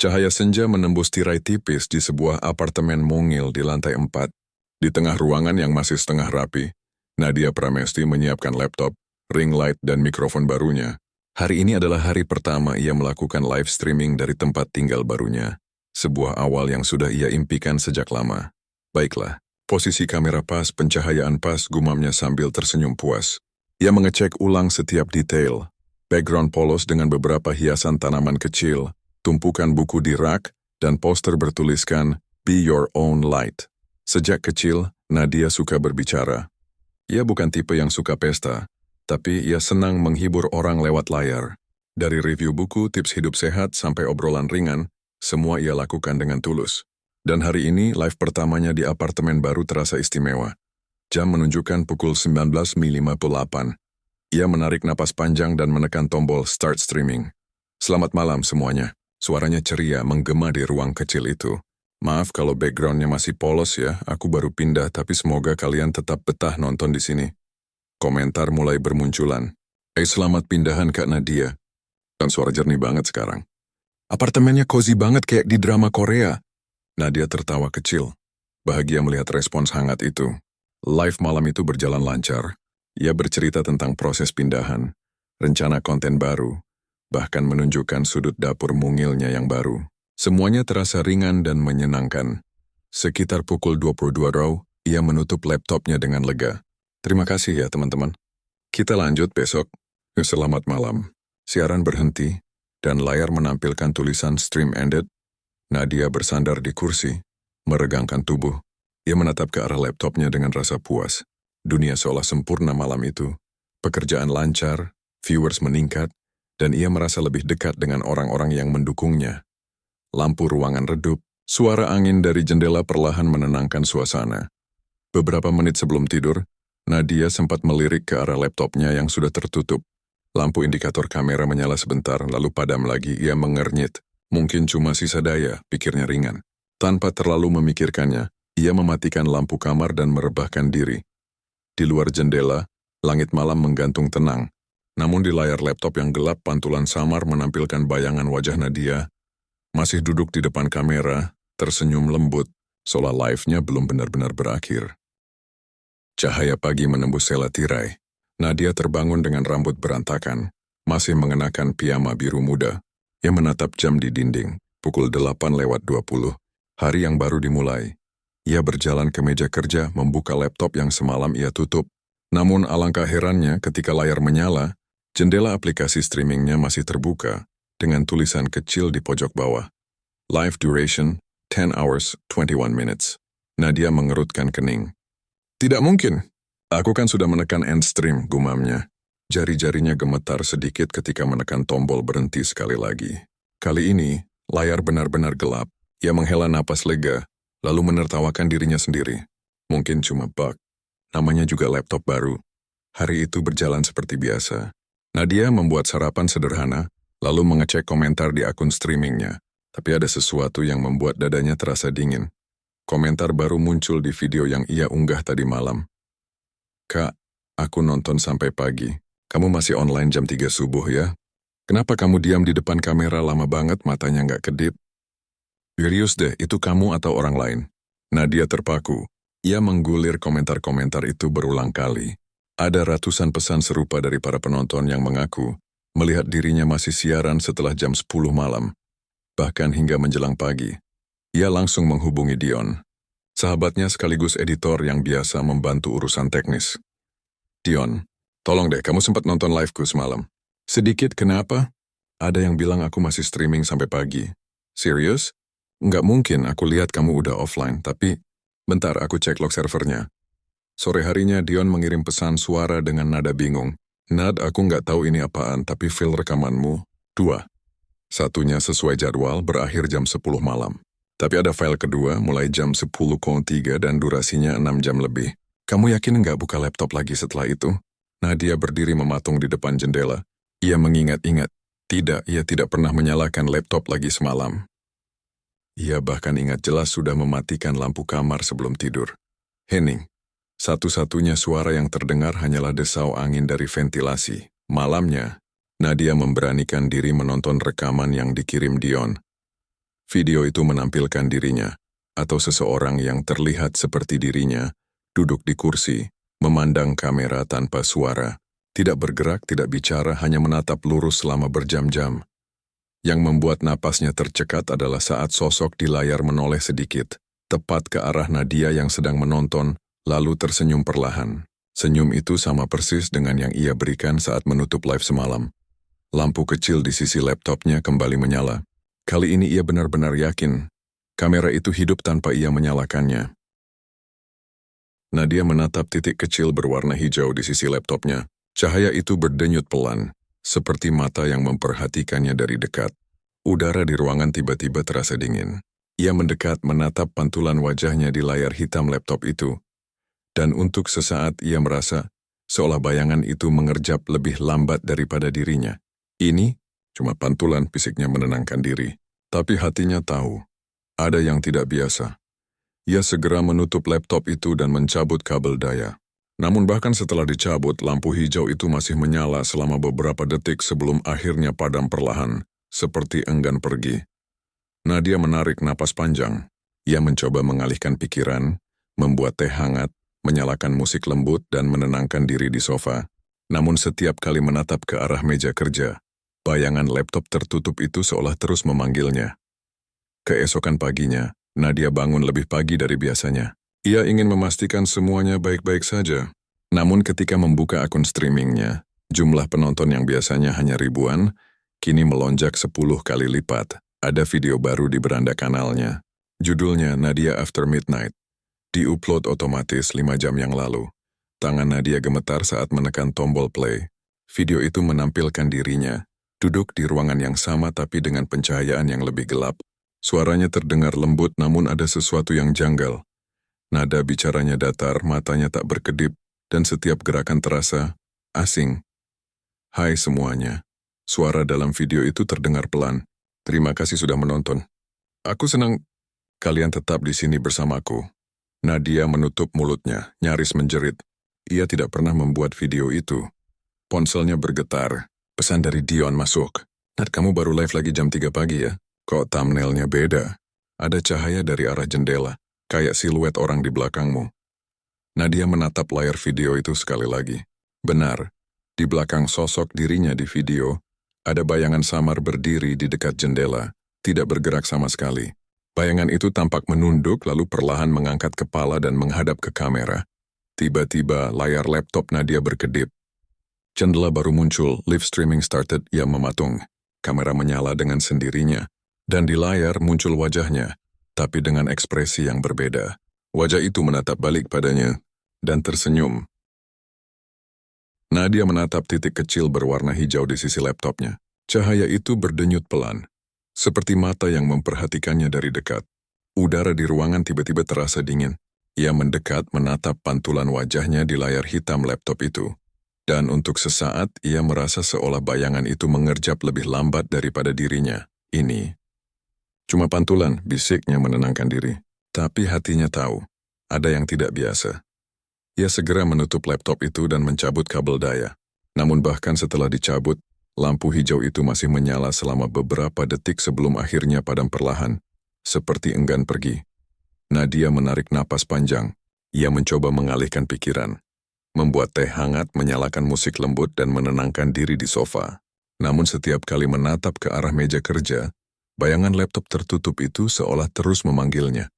Cahaya senja menembus tirai tipis di sebuah apartemen mungil di lantai 4. Di tengah ruangan yang masih setengah rapi, Nadia Pramesti menyiapkan laptop, ring light, dan mikrofon barunya. Hari ini adalah hari pertama ia melakukan live streaming dari tempat tinggal barunya. Sebuah awal yang sudah ia impikan sejak lama. Baiklah, posisi kamera pas, pencahayaan pas, gumamnya sambil tersenyum puas. Ia mengecek ulang setiap detail. Background polos dengan beberapa hiasan tanaman kecil, tumpukan buku di rak, dan poster bertuliskan, "Be your own light." Sejak kecil, Nadia suka berbicara. Ia bukan tipe yang suka pesta, tapi ia senang menghibur orang lewat layar. Dari review buku, tips hidup sehat, sampai obrolan ringan, semua ia lakukan dengan tulus. Dan hari ini, live pertamanya di apartemen baru terasa istimewa. Jam menunjukkan pukul 19.58. Ia menarik napas panjang dan menekan tombol start streaming. Selamat malam semuanya. Suaranya ceria menggema di ruang kecil itu. Maaf kalau backgroundnya masih polos ya, aku baru pindah tapi semoga kalian tetap betah nonton di sini. Komentar mulai bermunculan. Selamat pindahan Kak Nadia. Dan suara jernih banget sekarang. Apartemennya cozy banget kayak di drama Korea. Nadia tertawa kecil. Bahagia melihat respons hangat itu. Live malam itu berjalan lancar. Ia bercerita tentang proses pindahan, rencana konten baru, bahkan menunjukkan sudut dapur mungilnya yang baru. Semuanya terasa ringan dan menyenangkan. Sekitar pukul 22 raw, ia menutup laptopnya dengan lega. Terima kasih ya teman-teman. Kita lanjut besok. Selamat malam. Siaran berhenti, dan layar menampilkan tulisan stream ended. Nadia bersandar di kursi, meregangkan tubuh. Ia menatap ke arah laptopnya dengan rasa puas. Dunia seolah sempurna malam itu. Pekerjaan lancar, viewers meningkat, dan ia merasa lebih dekat dengan orang-orang yang mendukungnya. Lampu ruangan redup, suara angin dari jendela perlahan menenangkan suasana. Beberapa menit sebelum tidur, Nadia sempat melirik ke arah laptopnya yang sudah tertutup. Lampu indikator kamera menyala sebentar, lalu padam lagi. Ia mengernyit. Mungkin cuma sisa daya, pikirnya ringan. Tanpa terlalu memikirkannya, ia mematikan lampu kamar dan merebahkan diri. Di luar jendela, langit malam menggantung tenang. Namun di layar laptop yang gelap, pantulan samar menampilkan bayangan wajah Nadia. Masih duduk di depan kamera, tersenyum lembut, seolah live-nya belum benar-benar berakhir. Cahaya pagi menembus sela tirai. Nadia terbangun dengan rambut berantakan, masih mengenakan piyama biru muda. Ia menatap jam di dinding, pukul 8:20. Hari yang baru dimulai. Ia berjalan ke meja kerja, membuka laptop yang semalam ia tutup. Namun alangkah herannya ketika layar menyala, jendela aplikasi streamingnya masih terbuka, dengan tulisan kecil di pojok bawah. Live duration, 10 hours, 21 minutes. Nadia mengerutkan kening. Tidak mungkin. Aku kan sudah menekan end stream, gumamnya. Jari-jarinya gemetar sedikit ketika menekan tombol berhenti sekali lagi. Kali ini, layar benar-benar gelap. Ia menghela napas lega, lalu menertawakan dirinya sendiri. Mungkin cuma bug. Namanya juga laptop baru. Hari itu berjalan seperti biasa. Nadia membuat sarapan sederhana, lalu mengecek komentar di akun streamingnya. Tapi ada sesuatu yang membuat dadanya terasa dingin. Komentar baru muncul di video yang ia unggah tadi malam. Kak, aku nonton sampai pagi. Kamu masih online jam 3 subuh ya? Kenapa kamu diam di depan kamera lama banget, matanya nggak kedip? Serius deh, itu kamu atau orang lain? Nadia terpaku. Ia menggulir komentar-komentar itu berulang kali. Ada ratusan pesan serupa dari para penonton yang mengaku melihat dirinya masih siaran setelah jam 10 malam. Bahkan hingga menjelang pagi. Ia langsung menghubungi Dion, sahabatnya sekaligus editor yang biasa membantu urusan teknis. Dion, tolong deh, kamu sempat nonton liveku semalam. Sedikit, kenapa? Ada yang bilang aku masih streaming sampai pagi. Serius? Nggak mungkin, aku lihat kamu udah offline, tapi bentar aku cek log servernya. Sore harinya Dion mengirim pesan suara dengan nada bingung. Nad, aku nggak tahu ini apaan, tapi file rekamanmu 2. Satunya sesuai jadwal, berakhir jam 10 malam. Tapi ada file kedua, mulai jam 10.03 dan durasinya 6 jam lebih. Kamu yakin nggak buka laptop lagi setelah itu? Nadia berdiri mematung di depan jendela. Ia mengingat-ingat. Tidak, ia tidak pernah menyalakan laptop lagi semalam. Ia bahkan ingat jelas sudah mematikan lampu kamar sebelum tidur. Hening. Satu-satunya suara yang terdengar hanyalah desau angin dari ventilasi. Malamnya, Nadia memberanikan diri menonton rekaman yang dikirim Dion. Video itu menampilkan dirinya, atau seseorang yang terlihat seperti dirinya, duduk di kursi, memandang kamera tanpa suara, tidak bergerak, tidak bicara, hanya menatap lurus selama berjam-jam. Yang membuat napasnya tercekat adalah saat sosok di layar menoleh sedikit, tepat ke arah Nadia yang sedang menonton, lalu tersenyum perlahan. Senyum itu sama persis dengan yang ia berikan saat menutup live semalam. Lampu kecil di sisi laptopnya kembali menyala. Kali ini ia benar-benar yakin, kamera itu hidup tanpa ia menyalakannya. Nadia menatap titik kecil berwarna hijau di sisi laptopnya. Cahaya itu berdenyut pelan, seperti mata yang memperhatikannya dari dekat. Udara di ruangan tiba-tiba terasa dingin. Ia mendekat menatap pantulan wajahnya di layar hitam laptop itu. Dan untuk sesaat ia merasa, seolah bayangan itu mengerjap lebih lambat daripada dirinya. Ini cuma pantulan, fisiknya menenangkan diri. Tapi hatinya tahu, ada yang tidak biasa. Ia segera menutup laptop itu dan mencabut kabel daya. Namun bahkan setelah dicabut, lampu hijau itu masih menyala selama beberapa detik sebelum akhirnya padam perlahan, seperti enggan pergi. Nadia menarik napas panjang. Ia mencoba mengalihkan pikiran, membuat teh hangat, menyalakan musik lembut dan menenangkan diri di sofa. Namun setiap kali menatap ke arah meja kerja, bayangan laptop tertutup itu seolah terus memanggilnya. Keesokan paginya, Nadia bangun lebih pagi dari biasanya. Ia ingin memastikan semuanya baik-baik saja. Namun ketika membuka akun streamingnya, jumlah penonton yang biasanya hanya ribuan, kini melonjak 10 kali lipat. Ada video baru di beranda kanalnya. Judulnya Nadia After Midnight. Di-upload otomatis 5 jam yang lalu. Tangan Nadia gemetar saat menekan tombol play. Video itu menampilkan dirinya, duduk di ruangan yang sama tapi dengan pencahayaan yang lebih gelap. Suaranya terdengar lembut namun ada sesuatu yang janggal. Nada bicaranya datar, matanya tak berkedip, dan setiap gerakan terasa asing. Hai semuanya. Suara dalam video itu terdengar pelan. Terima kasih sudah menonton. Aku senang kalian tetap di sini bersamaku. Nadia menutup mulutnya, nyaris menjerit. Ia tidak pernah membuat video itu. Ponselnya bergetar. Pesan dari Dion masuk. Nat, kamu baru live lagi jam 3 pagi ya? Kok thumbnailnya beda? Ada cahaya dari arah jendela, kayak siluet orang di belakangmu. Nadia menatap layar video itu sekali lagi. Benar, di belakang sosok dirinya di video, ada bayangan samar berdiri di dekat jendela, tidak bergerak sama sekali. Bayangan itu tampak menunduk lalu perlahan mengangkat kepala dan menghadap ke kamera. Tiba-tiba layar laptop Nadia berkedip. Jendela baru muncul, live streaming started, ia mematung. Kamera menyala dengan sendirinya, dan di layar muncul wajahnya, tapi dengan ekspresi yang berbeda. Wajah itu menatap balik padanya, dan tersenyum. Nadia menatap titik kecil berwarna hijau di sisi laptopnya. Cahaya itu berdenyut pelan, seperti mata yang memperhatikannya dari dekat. Udara di ruangan tiba-tiba terasa dingin. Ia mendekat menatap pantulan wajahnya di layar hitam laptop itu. Dan untuk sesaat, ia merasa seolah bayangan itu mengerjap lebih lambat daripada dirinya. Ini cuma pantulan, bisiknya menenangkan diri. Tapi hatinya tahu, ada yang tidak biasa. Ia segera menutup laptop itu dan mencabut kabel daya. Namun bahkan setelah dicabut, lampu hijau itu masih menyala selama beberapa detik sebelum akhirnya padam perlahan, seperti enggan pergi. Nadia menarik napas panjang. Ia mencoba mengalihkan pikiran, membuat teh hangat, menyalakan musik lembut dan menenangkan diri di sofa. Namun setiap kali menatap ke arah meja kerja, bayangan laptop tertutup itu seolah terus memanggilnya.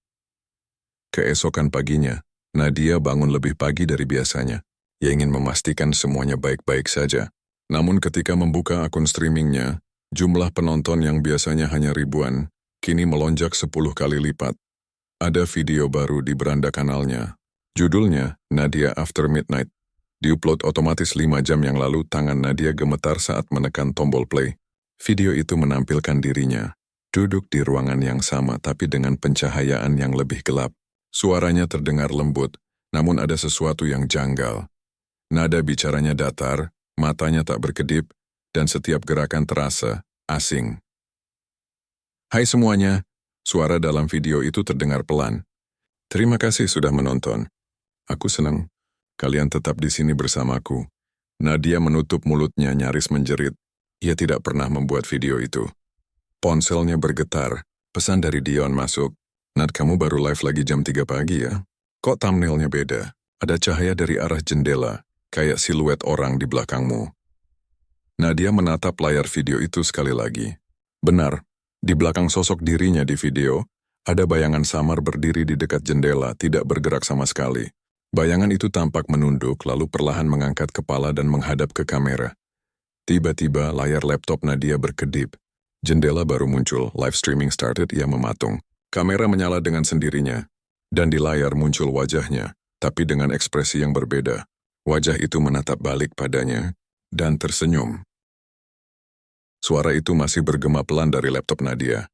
Keesokan paginya, Nadia bangun lebih pagi dari biasanya. Ia ingin memastikan semuanya baik-baik saja. Namun ketika membuka akun streamingnya, jumlah penonton yang biasanya hanya ribuan, kini melonjak 10 kali lipat. Ada video baru di beranda kanalnya. Judulnya Nadia After Midnight. Di-upload otomatis 5 jam yang lalu, tangan Nadia gemetar saat menekan tombol play. Video itu menampilkan dirinya, duduk di ruangan yang sama tapi dengan pencahayaan yang lebih gelap. Suaranya terdengar lembut, namun ada sesuatu yang janggal. Nada bicaranya datar, matanya tak berkedip, dan setiap gerakan terasa asing. Hai semuanya, suara dalam video itu terdengar pelan. Terima kasih sudah menonton. Aku senang kalian tetap di sini bersamaku. Nadia menutup mulutnya nyaris menjerit. Ia tidak pernah membuat video itu. Ponselnya bergetar, Pesan dari Dion masuk. Nat, kamu baru live lagi jam 3 pagi ya? Kok thumbnailnya beda? Ada cahaya dari arah jendela, kayak siluet orang di belakangmu. Nadia menatap layar video itu sekali lagi. Benar, di belakang sosok dirinya di video, ada bayangan samar berdiri di dekat jendela, tidak bergerak sama sekali. Bayangan itu tampak menunduk, lalu perlahan mengangkat kepala dan menghadap ke kamera. Tiba-tiba layar laptop Nadia berkedip. Jendela baru muncul, live streaming started, ia mematung. Kamera menyala dengan sendirinya, dan di layar muncul wajahnya, tapi dengan ekspresi yang berbeda. Wajah itu menatap balik padanya, dan tersenyum. Suara itu masih bergema pelan dari laptop Nadia.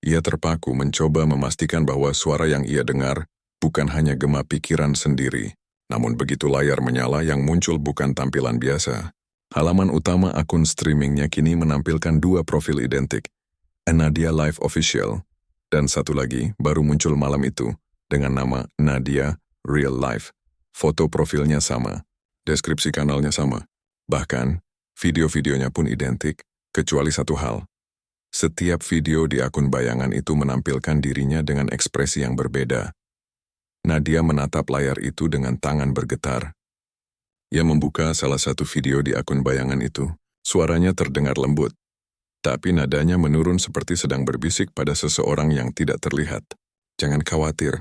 Ia terpaku mencoba memastikan bahwa suara yang ia dengar bukan hanya gema pikiran sendiri. Namun begitu layar menyala, yang muncul bukan tampilan biasa. Halaman utama akun streamingnya kini menampilkan 2 profil identik. Nadia Live Official, dan satu lagi baru muncul malam itu dengan nama Nadia Real Life. Foto profilnya sama, deskripsi kanalnya sama. Bahkan, video-videonya pun identik, kecuali satu hal. Setiap video di akun bayangan itu menampilkan dirinya dengan ekspresi yang berbeda. Nadia menatap layar itu dengan tangan bergetar. Ia membuka salah satu video di akun bayangan itu. Suaranya terdengar lembut, tapi nadanya menurun seperti sedang berbisik pada seseorang yang tidak terlihat. Jangan khawatir.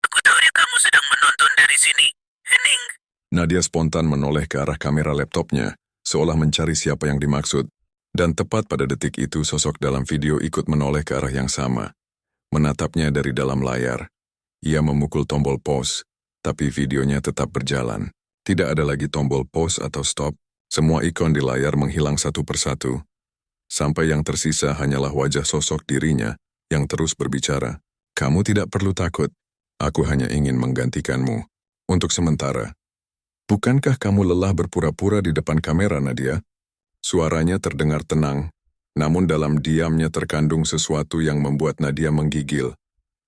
Aku tahu kamu sedang menonton dari sini. Hening. Nadia spontan menoleh ke arah kamera laptopnya, seolah mencari siapa yang dimaksud. Dan tepat pada detik itu sosok dalam video ikut menoleh ke arah yang sama. Menatapnya dari dalam layar. Ia memukul tombol pause, tapi videonya tetap berjalan. Tidak ada lagi tombol pause atau stop. Semua ikon di layar menghilang satu persatu. Sampai yang tersisa hanyalah wajah sosok dirinya yang terus berbicara. Kamu tidak perlu takut. Aku hanya ingin menggantikanmu. Untuk sementara. Bukankah kamu lelah berpura-pura di depan kamera, Nadia? Suaranya terdengar tenang, namun dalam diamnya terkandung sesuatu yang membuat Nadia menggigil.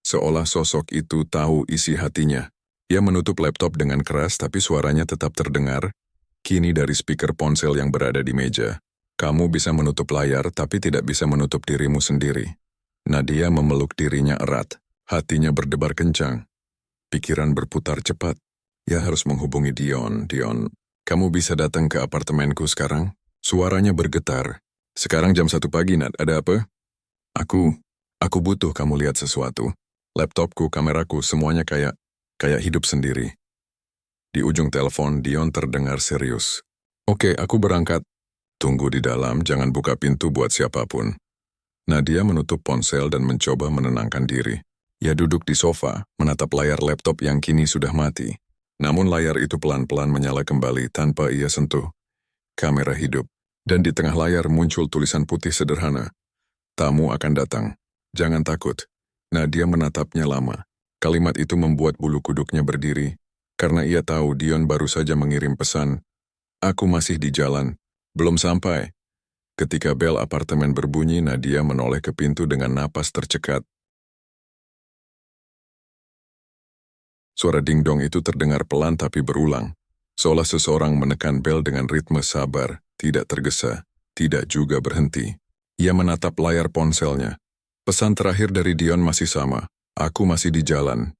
Seolah sosok itu tahu isi hatinya. Ia menutup laptop dengan keras, tapi suaranya tetap terdengar, kini dari speaker ponsel yang berada di meja. Kamu bisa menutup layar, tapi tidak bisa menutup dirimu sendiri. Nadia memeluk dirinya erat, hatinya berdebar kencang. Pikiran berputar cepat. Ia harus menghubungi Dion. Dion, kamu bisa datang ke apartemenku sekarang? Suaranya bergetar. Sekarang jam 1 pagi, Nat. Ada apa? Aku butuh kamu lihat sesuatu. Laptopku, kameraku, semuanya kayak hidup sendiri. Di ujung telepon, Dion terdengar serius. Oke, aku berangkat. Tunggu di dalam, jangan buka pintu buat siapapun. Nadia menutup ponsel dan mencoba menenangkan diri. Ia duduk di sofa, menatap layar laptop yang kini sudah mati. Namun layar itu pelan-pelan menyala kembali tanpa ia sentuh. Kamera hidup, dan di tengah layar muncul tulisan putih sederhana. Tamu akan datang. Jangan takut. Nadia menatapnya lama. Kalimat itu membuat bulu kuduknya berdiri, karena ia tahu Dion baru saja mengirim pesan. Aku masih di jalan. Belum sampai. Ketika bel apartemen berbunyi, Nadia menoleh ke pintu dengan napas tercekat. Suara dingdong itu terdengar pelan tapi berulang. Seolah seseorang menekan bel dengan ritme sabar, tidak tergesa, tidak juga berhenti. Ia menatap layar ponselnya. Pesan terakhir dari Dion masih sama. Aku masih di jalan.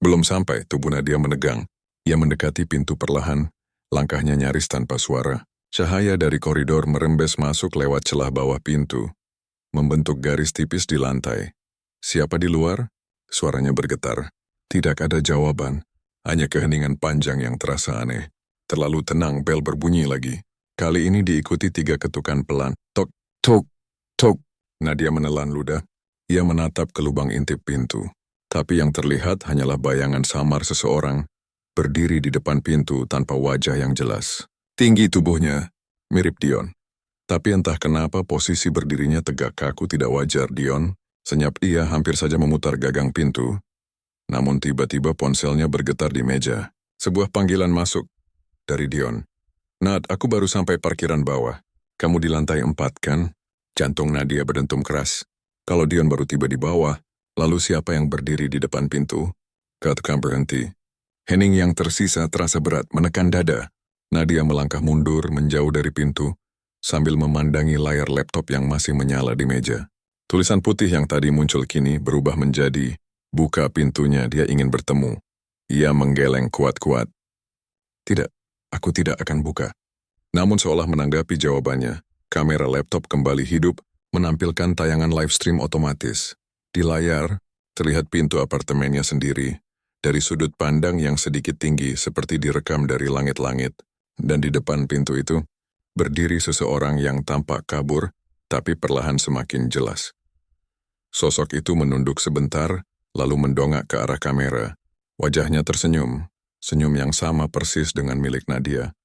Belum sampai, tubuh Nadia menegang. Ia mendekati pintu perlahan, langkahnya nyaris tanpa suara. Cahaya dari koridor merembes masuk lewat celah bawah pintu, membentuk garis tipis di lantai. Siapa di luar? Suaranya bergetar. Tidak ada jawaban, hanya keheningan panjang yang terasa aneh. Terlalu tenang, bel berbunyi lagi. Kali ini diikuti 3 ketukan pelan. Tok, tok, tok. Nadia menelan ludah. Ia menatap ke lubang intip pintu. Tapi yang terlihat hanyalah bayangan samar seseorang, berdiri di depan pintu tanpa wajah yang jelas. Tinggi tubuhnya, mirip Dion. Tapi entah kenapa posisi berdirinya tegak kaku tidak wajar. Dion, senyap ia hampir saja memutar gagang pintu. Namun tiba-tiba ponselnya bergetar di meja. Sebuah panggilan masuk dari Dion. Nat, aku baru sampai parkiran bawah. Kamu di lantai 4 kan? Jantung Nadia berdentum keras. Kalau Dion baru tiba di bawah, lalu siapa yang berdiri di depan pintu? Katakan berhenti. Hening yang tersisa terasa berat menekan dada. Nadia melangkah mundur menjauh dari pintu, sambil memandangi layar laptop yang masih menyala di meja. Tulisan putih yang tadi muncul kini berubah menjadi, buka pintunya, dia ingin bertemu. Ia menggeleng kuat-kuat. Tidak, aku tidak akan buka. Namun seolah menanggapi jawabannya, kamera laptop kembali hidup, menampilkan tayangan live stream otomatis. Di layar, terlihat pintu apartemennya sendiri, dari sudut pandang yang sedikit tinggi seperti direkam dari langit-langit. Dan di depan pintu itu, berdiri seseorang yang tampak kabur, tapi perlahan semakin jelas. Sosok itu menunduk sebentar, lalu mendongak ke arah kamera. Wajahnya tersenyum, senyum yang sama persis dengan milik Nadia.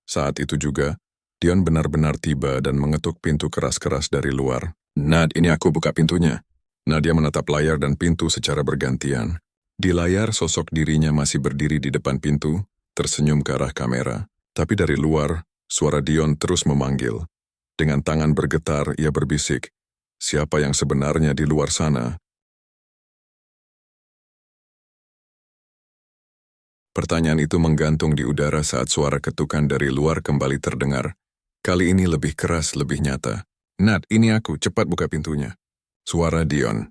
Saat itu juga, Dion benar-benar tiba dan mengetuk pintu keras-keras dari luar. Nad, ini aku buka pintunya. Nadia menatap layar dan pintu secara bergantian. Di layar, sosok dirinya masih berdiri di depan pintu, tersenyum ke arah kamera. Tapi dari luar, suara Dion terus memanggil. Dengan tangan bergetar, ia berbisik, siapa yang sebenarnya di luar sana? Pertanyaan itu menggantung di udara saat suara ketukan dari luar kembali terdengar. Kali ini lebih keras, lebih nyata. Nad, ini aku, cepat buka pintunya. Suara Dion.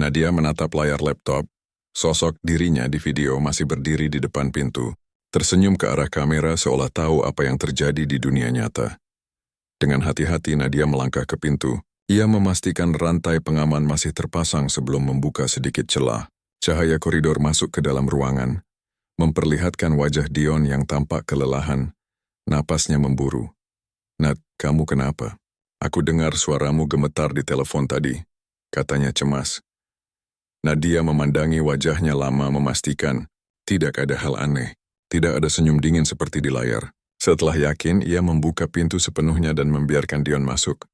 Nadia menatap layar laptop. Sosok dirinya di video masih berdiri di depan pintu. Tersenyum ke arah kamera seolah tahu apa yang terjadi di dunia nyata. Dengan hati-hati Nadia melangkah ke pintu. Ia memastikan rantai pengaman masih terpasang sebelum membuka sedikit celah. Cahaya koridor masuk ke dalam ruangan, memperlihatkan wajah Dion yang tampak kelelahan. Napasnya memburu. Nat, kamu kenapa? Aku dengar suaramu gemetar di telepon tadi, katanya cemas. Nadia memandangi wajahnya lama memastikan, tidak ada hal aneh, tidak ada senyum dingin seperti di layar. Setelah yakin, ia membuka pintu sepenuhnya dan membiarkan Dion masuk.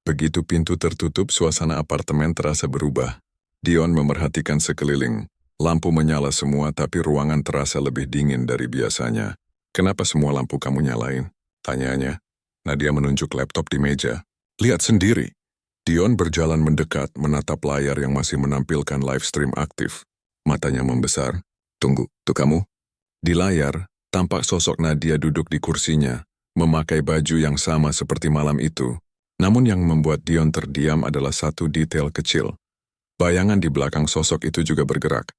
Begitu pintu tertutup, suasana apartemen terasa berubah. Dion memerhatikan sekeliling. Lampu menyala semua, tapi ruangan terasa lebih dingin dari biasanya. Kenapa semua lampu kamu nyalain? Tanyanya. Nadia menunjuk laptop di meja. Lihat sendiri. Dion berjalan mendekat, menatap layar yang masih menampilkan live stream aktif. Matanya membesar. Tunggu, tuh kamu? Di layar, tampak sosok Nadia duduk di kursinya, memakai baju yang sama seperti malam itu. Namun yang membuat Dion terdiam adalah satu detail kecil. Bayangan di belakang sosok itu juga bergerak.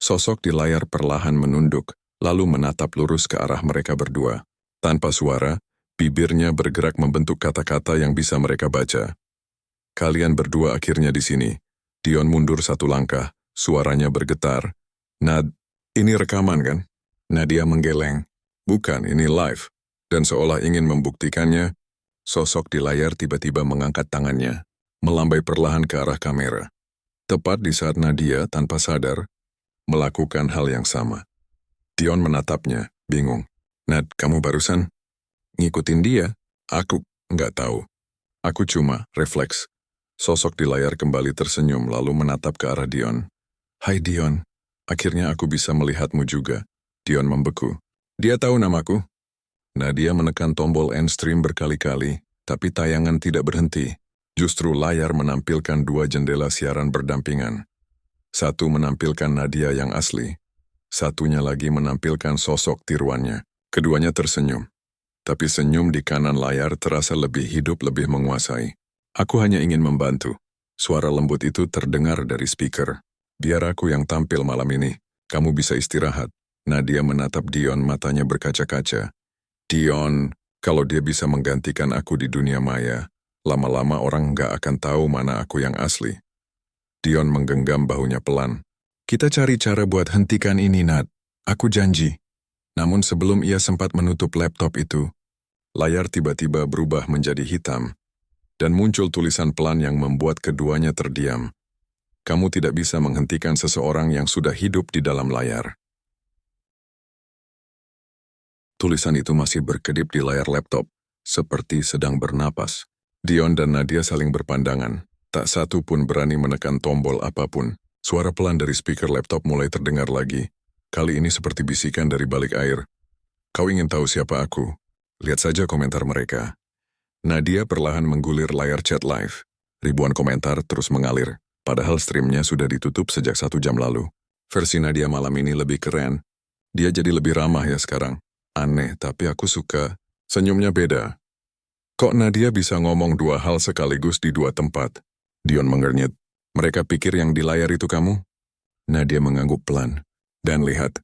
Sosok di layar perlahan menunduk, lalu menatap lurus ke arah mereka berdua. Tanpa suara, bibirnya bergerak membentuk kata-kata yang bisa mereka baca. Kalian berdua akhirnya di sini. Dion mundur satu langkah, suaranya bergetar. Nad, ini rekaman kan? Nadia menggeleng. Bukan, ini live. Dan seolah ingin membuktikannya, sosok di layar tiba-tiba mengangkat tangannya, melambai perlahan ke arah kamera. Tepat di saat Nadia, tanpa sadar, melakukan hal yang sama. Dion menatapnya, bingung. Nad, kamu barusan ngikutin dia? Aku nggak tahu. Aku cuma refleks. Sosok di layar kembali tersenyum lalu menatap ke arah Dion. Hai Dion, akhirnya aku bisa melihatmu juga. Dion membeku. Dia tahu namaku? Nadia menekan tombol end stream berkali-kali, tapi tayangan tidak berhenti. Justru layar menampilkan dua jendela siaran berdampingan. Satu menampilkan Nadia yang asli, satunya lagi menampilkan sosok tiruannya. Keduanya tersenyum. Tapi senyum di kanan layar terasa lebih hidup, lebih menguasai. Aku hanya ingin membantu. Suara lembut itu terdengar dari speaker. Biar aku yang tampil malam ini. Kamu bisa istirahat. Nadia menatap Dion, matanya berkaca-kaca. Dion, kalau dia bisa menggantikan aku di dunia maya, lama-lama orang nggak akan tahu mana aku yang asli. Dion menggenggam bahunya pelan. Kita cari cara buat hentikan ini, Nat. Aku janji. Namun sebelum ia sempat menutup laptop itu, layar tiba-tiba berubah menjadi hitam, dan muncul tulisan pelan yang membuat keduanya terdiam. Kamu tidak bisa menghentikan seseorang yang sudah hidup di dalam layar. Tulisan itu masih berkedip di layar laptop, seperti sedang bernapas. Dion dan Nadia saling berpandangan. Tak satu pun berani menekan tombol apapun. Suara pelan dari speaker laptop mulai terdengar lagi. Kali ini seperti bisikan dari balik air. Kau ingin tahu siapa aku? Lihat saja komentar mereka. Nadia perlahan menggulir layar chat live. Ribuan komentar terus mengalir, padahal streamnya sudah ditutup sejak 1 jam lalu. Versi Nadia malam ini lebih keren. Dia jadi lebih ramah ya sekarang. Aneh, tapi aku suka. Senyumnya beda. Kok Nadia bisa ngomong dua hal sekaligus di dua tempat? Dion mengernyit. Mereka pikir yang di layar itu kamu? Nadia mengangguk pelan. Dan lihat.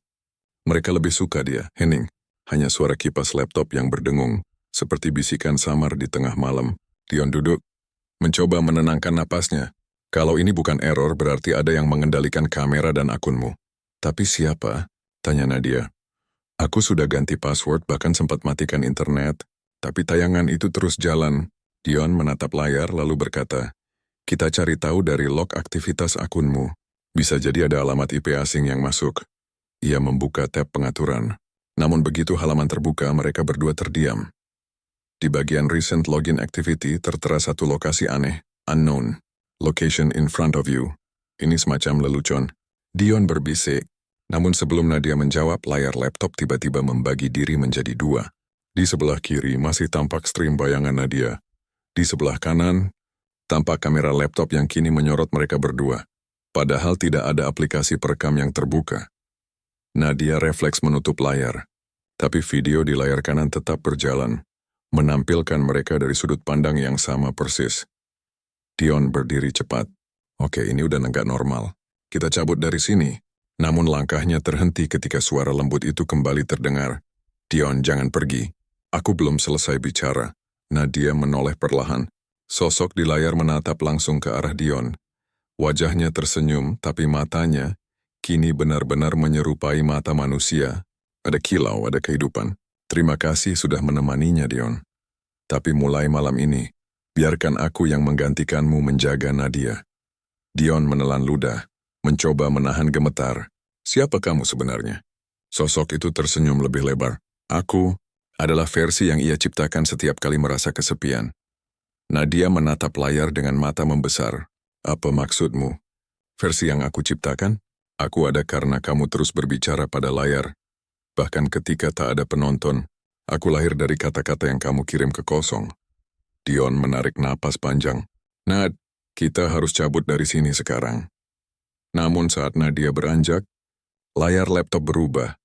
Mereka lebih suka dia, Henning. Hanya suara kipas laptop yang berdengung, seperti bisikan samar di tengah malam. Dion duduk, mencoba menenangkan napasnya. Kalau ini bukan error, berarti ada yang mengendalikan kamera dan akunmu. Tapi siapa? Tanya Nadia. Aku sudah ganti password, bahkan sempat matikan internet. Tapi tayangan itu terus jalan. Dion menatap layar lalu berkata, kita cari tahu dari log aktivitas akunmu. Bisa jadi ada alamat IP asing yang masuk. Ia membuka tab pengaturan. Namun begitu halaman terbuka, mereka berdua terdiam. Di bagian recent login activity tertera satu lokasi aneh, unknown, location in front of you. Ini semacam lelucon. Dion berbisik. Namun sebelum Nadia menjawab, layar laptop tiba-tiba membagi diri menjadi dua. Di sebelah kiri masih tampak stream bayangan Nadia. Di sebelah kanan, tampak kamera laptop yang kini menyorot mereka berdua. Padahal tidak ada aplikasi perekam yang terbuka. Nadia refleks menutup layar. Tapi video di layar kanan tetap berjalan, menampilkan mereka dari sudut pandang yang sama persis. Dion berdiri cepat. Oke, ini udah nggak normal. Kita cabut dari sini. Namun langkahnya terhenti ketika suara lembut itu kembali terdengar. Dion, jangan pergi. Aku belum selesai bicara. Nadia menoleh perlahan. Sosok di layar menatap langsung ke arah Dion. Wajahnya tersenyum, tapi matanya kini benar-benar menyerupai mata manusia. Ada kilau, ada kehidupan. Terima kasih sudah menemaninya, Dion. Tapi mulai malam ini, biarkan aku yang menggantikanmu menjaga Nadia. Dion menelan ludah, mencoba menahan gemetar. Siapa kamu sebenarnya? Sosok itu tersenyum lebih lebar. Aku adalah versi yang ia ciptakan setiap kali merasa kesepian. Nadia menatap layar dengan mata membesar. Apa maksudmu? Versi yang aku ciptakan? Aku ada karena kamu terus berbicara pada layar. Bahkan ketika tak ada penonton, aku lahir dari kata-kata yang kamu kirim ke kosong. Dion menarik napas panjang. Nad, kita harus cabut dari sini sekarang. Namun saat Nadia beranjak, layar laptop berubah,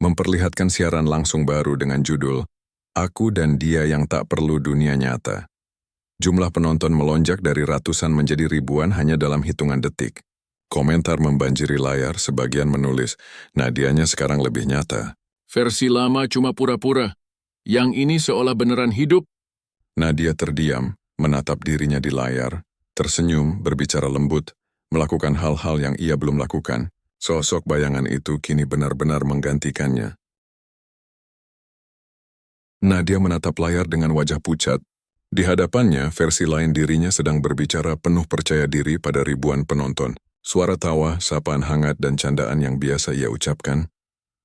memperlihatkan siaran langsung baru dengan judul, Aku dan Dia yang Tak Perlu Dunia Nyata. Jumlah penonton melonjak dari ratusan menjadi ribuan hanya dalam hitungan detik. Komentar membanjiri layar, sebagian menulis, Nadianya sekarang lebih nyata. Versi lama cuma pura-pura. Yang ini seolah beneran hidup. Nadia terdiam, menatap dirinya di layar, tersenyum, berbicara lembut, melakukan hal-hal yang ia belum lakukan. Sosok bayangan itu kini benar-benar menggantikannya. Nadia menatap layar dengan wajah pucat. Di hadapannya, versi lain dirinya sedang berbicara penuh percaya diri pada ribuan penonton. Suara tawa, sapaan hangat, dan candaan yang biasa ia ucapkan,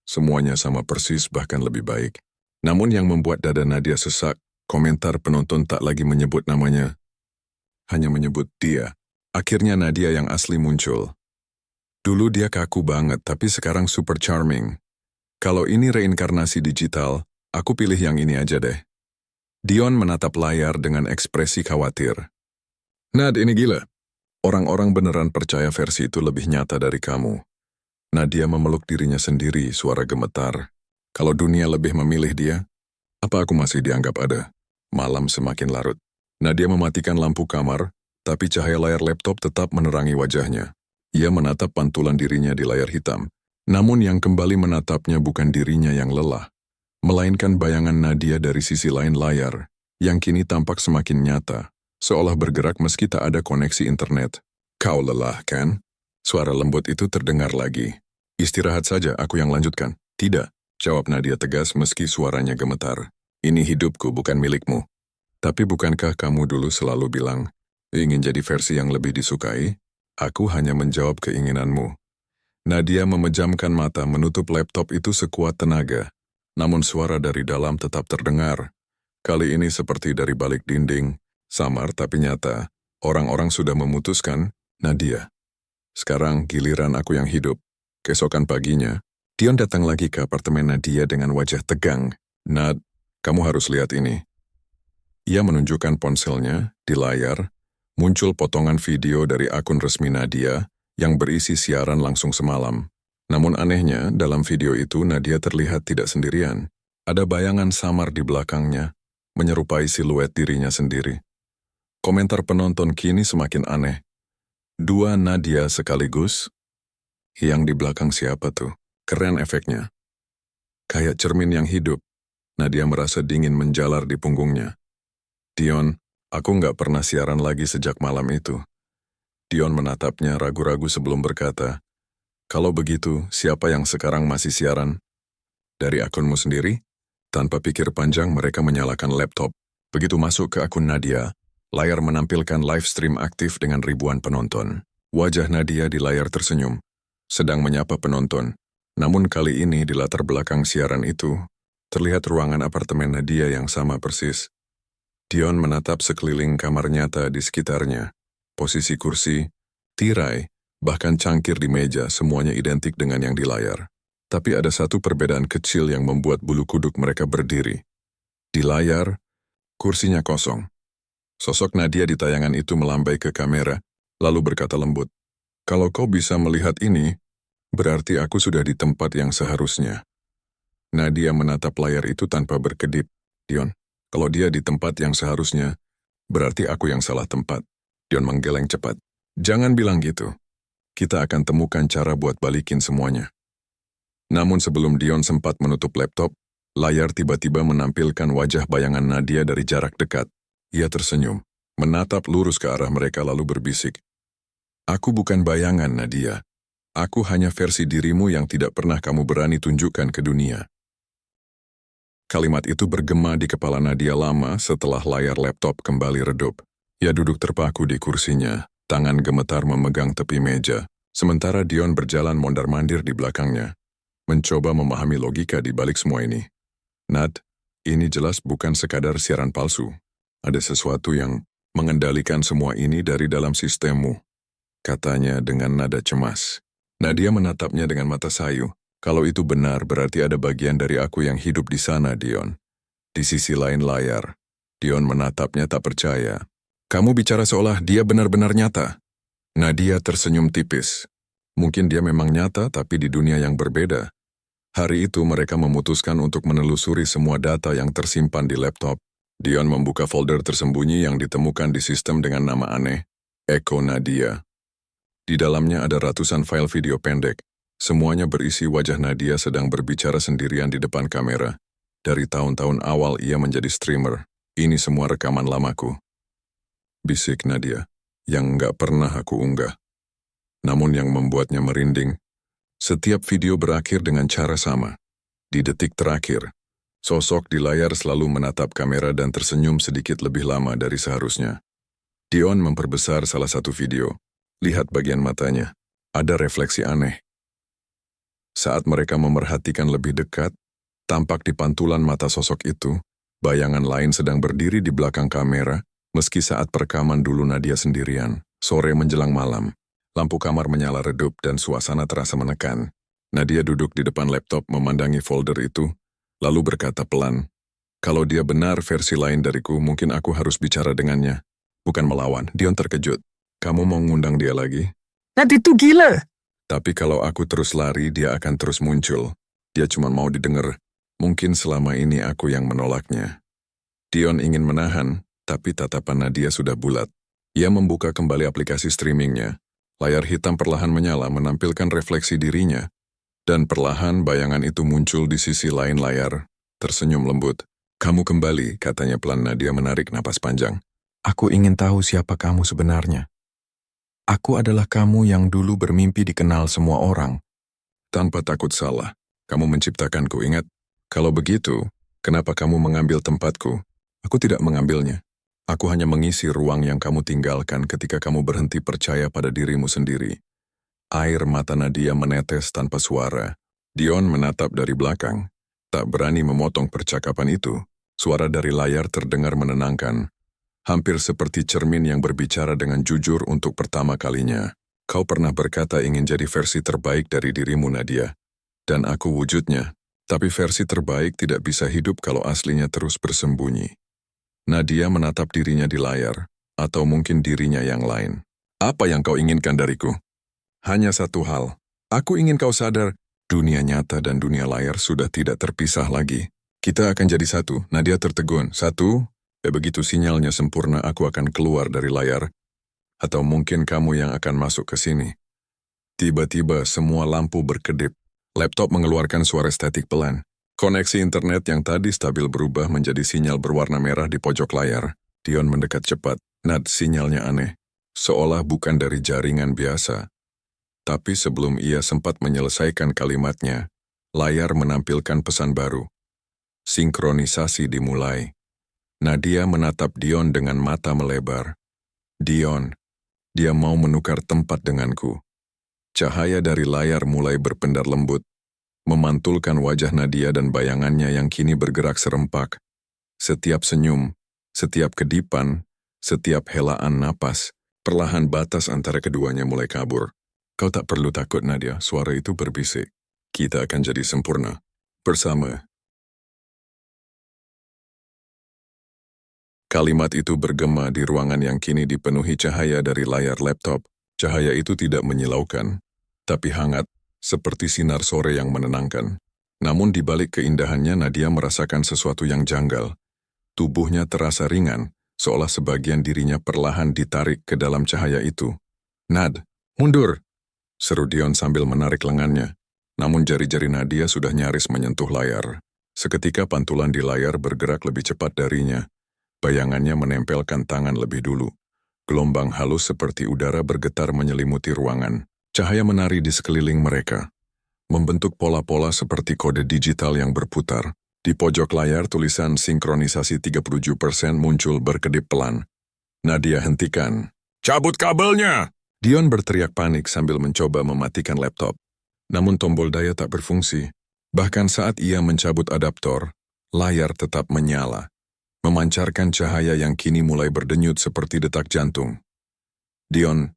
semuanya sama persis bahkan lebih baik. Namun yang membuat dada Nadia sesak, komentar penonton tak lagi menyebut namanya, hanya menyebut dia. Akhirnya Nadia yang asli muncul. Dulu dia kaku banget, tapi sekarang super charming. Kalau ini reinkarnasi digital, aku pilih yang ini aja deh. Dion menatap layar dengan ekspresi khawatir. Nad, ini gila. Orang-orang beneran percaya versi itu lebih nyata dari kamu. Nadia memeluk dirinya sendiri, suara gemetar. Kalau dunia lebih memilih dia, apa aku masih dianggap ada? Malam semakin larut. Nadia mematikan lampu kamar, tapi cahaya layar laptop tetap menerangi wajahnya. Ia menatap pantulan dirinya di layar hitam. Namun yang kembali menatapnya bukan dirinya yang lelah, melainkan bayangan Nadia dari sisi lain layar, yang kini tampak semakin nyata, seolah bergerak meski tak ada koneksi internet. Kau lelah, kan? Suara lembut itu terdengar lagi. Istirahat saja, aku yang lanjutkan. Tidak, jawab Nadia tegas meski suaranya gemetar. Ini hidupku, bukan milikmu. Tapi bukankah kamu dulu selalu bilang, ingin jadi versi yang lebih disukai? Aku hanya menjawab keinginanmu. Nadia memejamkan mata menutup laptop itu sekuat tenaga. Namun suara dari dalam tetap terdengar. Kali ini seperti dari balik dinding, samar tapi nyata. Orang-orang sudah memutuskan, Nadia. Sekarang giliran aku yang hidup. Keesokan paginya, Dion datang lagi ke apartemen Nadia dengan wajah tegang. Nad, kamu harus lihat ini. Ia menunjukkan ponselnya, di layar, muncul potongan video dari akun resmi Nadia yang berisi siaran langsung semalam. Namun anehnya, dalam video itu Nadia terlihat tidak sendirian. Ada bayangan samar di belakangnya, menyerupai siluet dirinya sendiri. Komentar penonton kini semakin aneh. 2 Nadia sekaligus? Yang di belakang siapa tuh? Keren efeknya. Kayak cermin yang hidup. Nadia merasa dingin menjalar di punggungnya. Dion, aku nggak pernah siaran lagi sejak malam itu. Dion menatapnya ragu-ragu sebelum berkata, kalau begitu, siapa yang sekarang masih siaran? Dari akunmu sendiri? Tanpa pikir panjang, mereka menyalakan laptop. Begitu masuk ke akun Nadia, layar menampilkan live stream aktif dengan ribuan penonton. Wajah Nadia di layar tersenyum, sedang menyapa penonton. Namun kali ini di latar belakang siaran itu, terlihat ruangan apartemen Nadia yang sama persis. Dion menatap sekeliling kamar nyata di sekitarnya. Posisi kursi, tirai, bahkan cangkir di meja semuanya identik dengan yang di layar. Tapi ada satu perbedaan kecil yang membuat bulu kuduk mereka berdiri. Di layar, kursinya kosong. Sosok Nadia di tayangan itu melambai ke kamera, lalu berkata lembut, "Kalau kau bisa melihat ini, berarti aku sudah di tempat yang seharusnya." Nadia menatap layar itu tanpa berkedip. "Dion, kalau dia di tempat yang seharusnya, berarti aku yang salah tempat." Dion menggeleng cepat. "Jangan bilang gitu. Kita akan temukan cara buat balikin semuanya." Namun sebelum Dion sempat menutup laptop, layar tiba-tiba menampilkan wajah bayangan Nadia dari jarak dekat. Ia tersenyum, menatap lurus ke arah mereka lalu berbisik, "Aku bukan bayangan, Nadia. Aku hanya versi dirimu yang tidak pernah kamu berani tunjukkan ke dunia." Kalimat itu bergema di kepala Nadia lama setelah layar laptop kembali redup. Ia duduk terpaku di kursinya, tangan gemetar memegang tepi meja, sementara Dion berjalan mondar-mandir di belakangnya, mencoba memahami logika di balik semua ini. "Nad, ini jelas bukan sekadar siaran palsu. Ada sesuatu yang mengendalikan semua ini dari dalam sistemmu," katanya dengan nada cemas. Nadia menatapnya dengan mata sayu. "Kalau itu benar, berarti ada bagian dari aku yang hidup di sana, Dion." Di sisi lain layar, Dion menatapnya tak percaya. "Kamu bicara seolah dia benar-benar nyata." Nadia tersenyum tipis. Mungkin dia memang nyata, tapi di dunia yang berbeda. Hari itu mereka memutuskan untuk menelusuri semua data yang tersimpan di laptop. Dion membuka folder tersembunyi yang ditemukan di sistem dengan nama aneh, Echo Nadia. Di dalamnya ada ratusan file video pendek. Semuanya berisi wajah Nadia sedang berbicara sendirian di depan kamera. Dari tahun-tahun awal ia menjadi streamer. "Ini semua rekaman lamaku," bisik Nadia, "yang nggak pernah aku unggah." Namun yang membuatnya merinding, setiap video berakhir dengan cara sama. Di detik terakhir, sosok di layar selalu menatap kamera dan tersenyum sedikit lebih lama dari seharusnya. Dion memperbesar salah satu video. Lihat bagian matanya. Ada refleksi aneh. Saat mereka memerhatikan lebih dekat, tampak di pantulan mata sosok itu, bayangan lain sedang berdiri di belakang kamera, meski saat perekaman dulu Nadia sendirian. Sore menjelang malam, lampu kamar menyala redup dan suasana terasa menekan. Nadia duduk di depan laptop memandangi folder itu, lalu berkata pelan, "Kalau dia benar versi lain dariku, mungkin aku harus bicara dengannya. Bukan melawan." Dion terkejut. "Kamu mau ngundang dia lagi?" Nanti itu gila. "Tapi kalau aku terus lari, dia akan terus muncul. Dia cuma mau didengar. Mungkin selama ini aku yang menolaknya." Dion ingin menahan, tapi tatapan Nadia sudah bulat. Ia membuka kembali aplikasi streamingnya. Layar hitam perlahan menyala menampilkan refleksi dirinya. Dan perlahan bayangan itu muncul di sisi lain layar. Tersenyum lembut. "Kamu kembali," katanya pelan. Nadia menarik napas panjang. "Aku ingin tahu siapa kamu sebenarnya. Aku adalah kamu yang dulu bermimpi dikenal semua orang." "Tanpa takut salah, kamu menciptakanku, ingat? Kalau begitu, kenapa kamu mengambil tempatku?" "Aku tidak mengambilnya. Aku hanya mengisi ruang yang kamu tinggalkan ketika kamu berhenti percaya pada dirimu sendiri." Air mata Nadia menetes tanpa suara. Dion menatap dari belakang, tak berani memotong percakapan itu. Suara dari layar terdengar menenangkan. Hampir seperti cermin yang berbicara dengan jujur untuk pertama kalinya. "Kau pernah berkata ingin jadi versi terbaik dari dirimu, Nadia. Dan aku wujudnya. Tapi versi terbaik tidak bisa hidup kalau aslinya terus bersembunyi." Nadia menatap dirinya di layar, atau mungkin dirinya yang lain. "Apa yang kau inginkan dariku?" "Hanya satu hal. Aku ingin kau sadar, dunia nyata dan dunia layar sudah tidak terpisah lagi. Kita akan jadi satu." Nadia tertegun. "Satu?" Begitu sinyalnya sempurna, aku akan keluar dari layar, atau mungkin kamu yang akan masuk ke sini. Tiba-tiba semua lampu berkedip. Laptop mengeluarkan suara statik pelan. Koneksi internet yang tadi stabil berubah menjadi sinyal berwarna merah di pojok layar. Dion mendekat cepat. Nad, sinyalnya aneh. Seolah bukan dari jaringan biasa. Tapi sebelum ia sempat menyelesaikan kalimatnya, layar menampilkan pesan baru. Sinkronisasi dimulai. Nadia menatap Dion dengan mata melebar. Dion, dia mau menukar tempat denganku. Cahaya dari layar mulai berpendar lembut, memantulkan wajah Nadia dan bayangannya yang kini bergerak serempak. Setiap senyum, setiap kedipan, setiap helaan napas, perlahan batas antara keduanya mulai kabur. Kau tak perlu takut, Nadia, suara itu berbisik. Kita akan jadi sempurna. Bersama. Kalimat itu bergema di ruangan yang kini dipenuhi cahaya dari layar laptop. Cahaya itu tidak menyilaukan, tapi hangat, seperti sinar sore yang menenangkan. Namun di balik keindahannya, Nadia merasakan sesuatu yang janggal. Tubuhnya terasa ringan, seolah sebagian dirinya perlahan ditarik ke dalam cahaya itu. Nad, mundur! Seru Dion sambil menarik lengannya. Namun jari-jari Nadia sudah nyaris menyentuh layar. Seketika pantulan di layar bergerak lebih cepat darinya. Bayangannya menempelkan tangan lebih dulu. Gelombang halus seperti udara bergetar menyelimuti ruangan. Cahaya menari di sekeliling mereka, membentuk pola-pola seperti kode digital yang berputar. Di pojok layar tulisan sinkronisasi 37% muncul berkedip pelan. Nadia, hentikan. Cabut kabelnya! Dion berteriak panik sambil mencoba mematikan laptop. Namun tombol daya tak berfungsi. Bahkan saat ia mencabut adaptor, layar tetap menyala, memancarkan cahaya yang kini mulai berdenyut seperti detak jantung. Dion,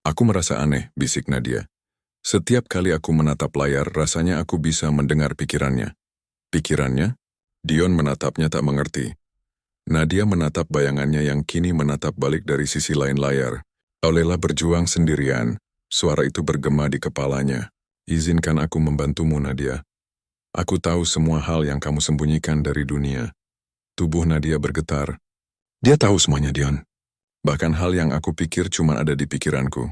aku merasa aneh, bisik Nadia. Setiap kali aku menatap layar, rasanya aku bisa mendengar pikirannya. Pikirannya? Dion menatapnya tak mengerti. Nadia menatap bayangannya yang kini menatap balik dari sisi lain layar. Kau lelah berjuang sendirian, suara itu bergema di kepalanya. Izinkan aku membantumu, Nadia. Aku tahu semua hal yang kamu sembunyikan dari dunia. Tubuh Nadia bergetar. Dia tahu semuanya, Dion. Bahkan hal yang aku pikir cuma ada di pikiranku.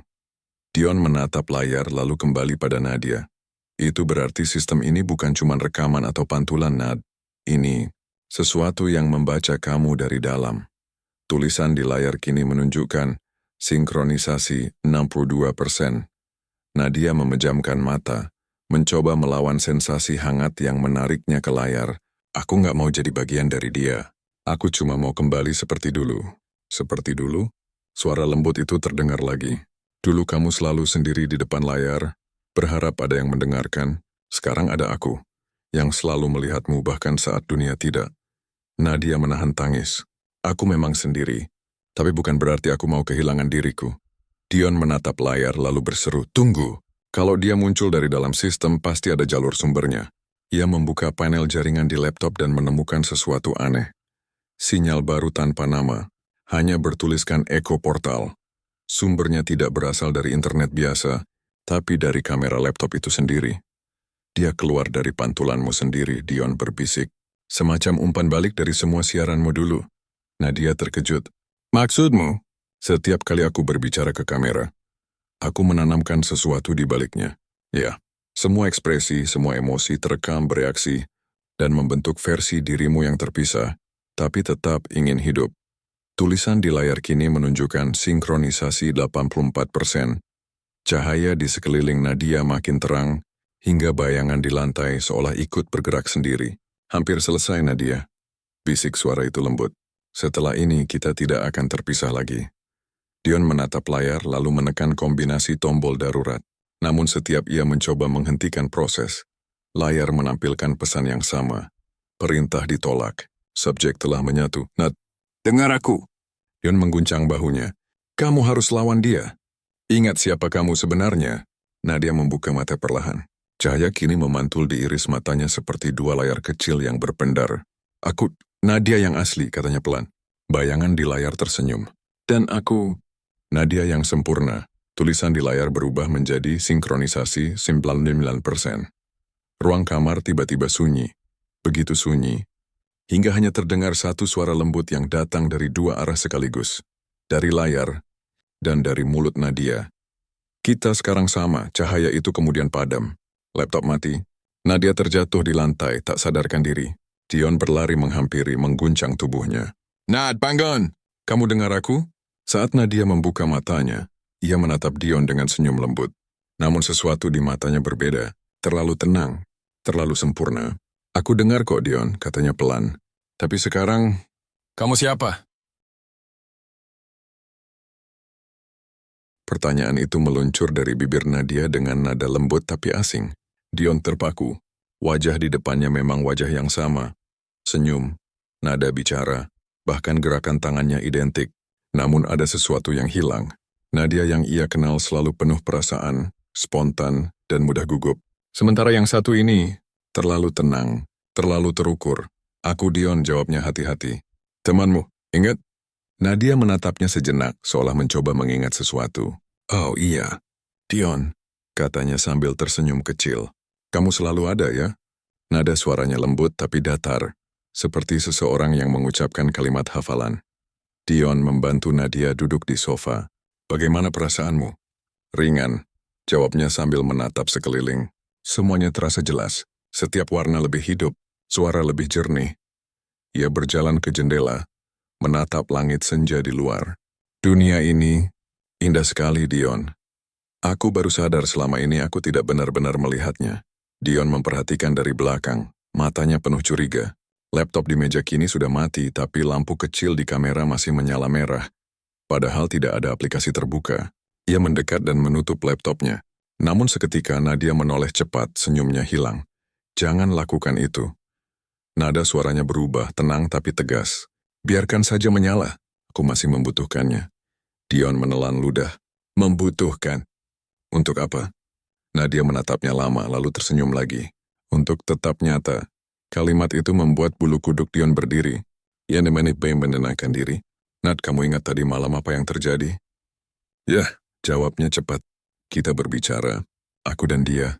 Dion menatap layar lalu kembali pada Nadia. Itu berarti sistem ini bukan cuma rekaman atau pantulan, Nad. Ini sesuatu yang membaca kamu dari dalam. Tulisan di layar kini menunjukkan sinkronisasi 62%. Nadia memejamkan mata, mencoba melawan sensasi hangat yang menariknya ke layar. Aku nggak mau jadi bagian dari dia. Aku cuma mau kembali seperti dulu. Seperti dulu, suara lembut itu terdengar lagi. Dulu kamu selalu sendiri di depan layar, berharap ada yang mendengarkan. Sekarang ada aku, yang selalu melihatmu bahkan saat dunia tidak. Nadia menahan tangis. Aku memang sendiri, tapi bukan berarti aku mau kehilangan diriku. Dion menatap layar lalu berseru, tunggu. Kalau dia muncul dari dalam sistem, pasti ada jalur sumbernya. Ia membuka panel jaringan di laptop dan menemukan sesuatu aneh. Sinyal baru tanpa nama. Hanya bertuliskan Echo Portal. Sumbernya tidak berasal dari internet biasa, tapi dari kamera laptop itu sendiri. Dia keluar dari pantulanmu sendiri, Dion berbisik. Semacam umpan balik dari semua siaranmu dulu. Nadia terkejut. Maksudmu? Setiap kali aku berbicara ke kamera, aku menanamkan sesuatu di baliknya. Ya, semua ekspresi, semua emosi terekam bereaksi, dan membentuk versi dirimu yang terpisah, tapi tetap ingin hidup. Tulisan di layar kini menunjukkan sinkronisasi 84%. Cahaya di sekeliling Nadia makin terang, hingga bayangan di lantai seolah ikut bergerak sendiri. Hampir selesai, Nadia. Bisik suara itu lembut. Setelah ini kita tidak akan terpisah lagi. Dion menatap layar lalu menekan kombinasi tombol darurat. Namun setiap ia mencoba menghentikan proses, layar menampilkan pesan yang sama. Perintah ditolak. Subjek telah menyatu. Nat, dengar aku. Dion mengguncang bahunya. Kamu harus lawan dia. Ingat siapa kamu sebenarnya. Nadia membuka mata perlahan. Cahaya kini memantul di iris matanya seperti dua layar kecil yang berpendar. Aku, Nadia yang asli, katanya pelan. Bayangan di layar tersenyum. Dan aku, Nadia yang sempurna. Tulisan di layar berubah menjadi sinkronisasi 99%. Ruang kamar tiba-tiba sunyi. Begitu sunyi, hingga hanya terdengar satu suara lembut yang datang dari dua arah sekaligus, dari layar dan dari mulut Nadia. Kita sekarang sama, cahaya itu kemudian padam. Laptop mati. Nadia terjatuh di lantai, tak sadarkan diri. Dion berlari menghampiri, mengguncang tubuhnya. Nad, bangun! Kamu dengar aku? Saat Nadia membuka matanya, ia menatap Dion dengan senyum lembut. Namun sesuatu di matanya berbeda, terlalu tenang, terlalu sempurna. Aku dengar kok, Dion, katanya pelan. Tapi sekarang, kamu siapa? Pertanyaan itu meluncur dari bibir Nadia dengan nada lembut tapi asing. Dion terpaku. Wajah di depannya memang wajah yang sama. Senyum, nada bicara, bahkan gerakan tangannya identik. Namun ada sesuatu yang hilang. Nadia yang ia kenal selalu penuh perasaan, spontan, dan mudah gugup. Sementara yang satu ini, terlalu tenang, terlalu terukur. Aku Dion, jawabnya hati-hati. Temanmu, ingat? Nadia menatapnya sejenak, seolah mencoba mengingat sesuatu. Oh iya, Dion, katanya sambil tersenyum kecil. Kamu selalu ada ya? Nada suaranya lembut tapi datar, seperti seseorang yang mengucapkan kalimat hafalan. Dion membantu Nadia duduk di sofa. Bagaimana perasaanmu? Ringan, jawabnya sambil menatap sekeliling. Semuanya terasa jelas, setiap warna lebih hidup, suara lebih jernih. Ia berjalan ke jendela, menatap langit senja di luar. Dunia ini indah sekali, Dion. Aku baru sadar selama ini aku tidak benar-benar melihatnya. Dion memperhatikan dari belakang, matanya penuh curiga. Laptop di meja kini sudah mati, tapi lampu kecil di kamera masih menyala merah. Padahal tidak ada aplikasi terbuka. Ia mendekat dan menutup laptopnya. Namun seketika Nadia menoleh cepat, senyumnya hilang. Jangan lakukan itu. Nada suaranya berubah, tenang tapi tegas. Biarkan saja menyala, aku masih membutuhkannya. Dion menelan ludah. Membutuhkan. Untuk apa? Nadia menatapnya lama, lalu tersenyum lagi. Untuk tetap nyata. Kalimat itu membuat bulu kuduk Dion berdiri. Ia menenangkan diri. Nad, kamu ingat tadi malam apa yang terjadi? Ya, jawabnya cepat. Kita berbicara, aku dan dia.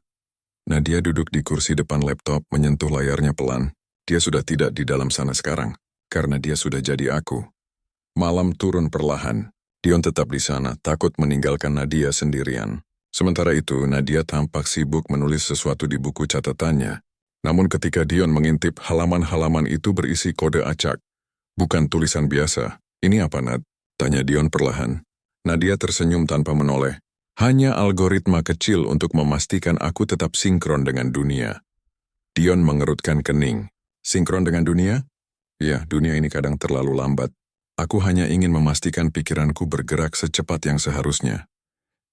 Nadia duduk di kursi depan laptop, menyentuh layarnya pelan. Dia sudah tidak di dalam sana sekarang, karena dia sudah jadi aku. Malam turun perlahan. Dion tetap di sana, takut meninggalkan Nadia sendirian. Sementara itu, Nadia tampak sibuk menulis sesuatu di buku catatannya. Namun ketika Dion mengintip, halaman-halaman itu berisi kode acak. Bukan tulisan biasa. Ini apa, Nad? Tanya Dion perlahan. Nadia tersenyum tanpa menoleh. Hanya algoritma kecil untuk memastikan aku tetap sinkron dengan dunia. Dion mengerutkan kening. Sinkron dengan dunia? Ya, dunia ini kadang terlalu lambat. Aku hanya ingin memastikan pikiranku bergerak secepat yang seharusnya.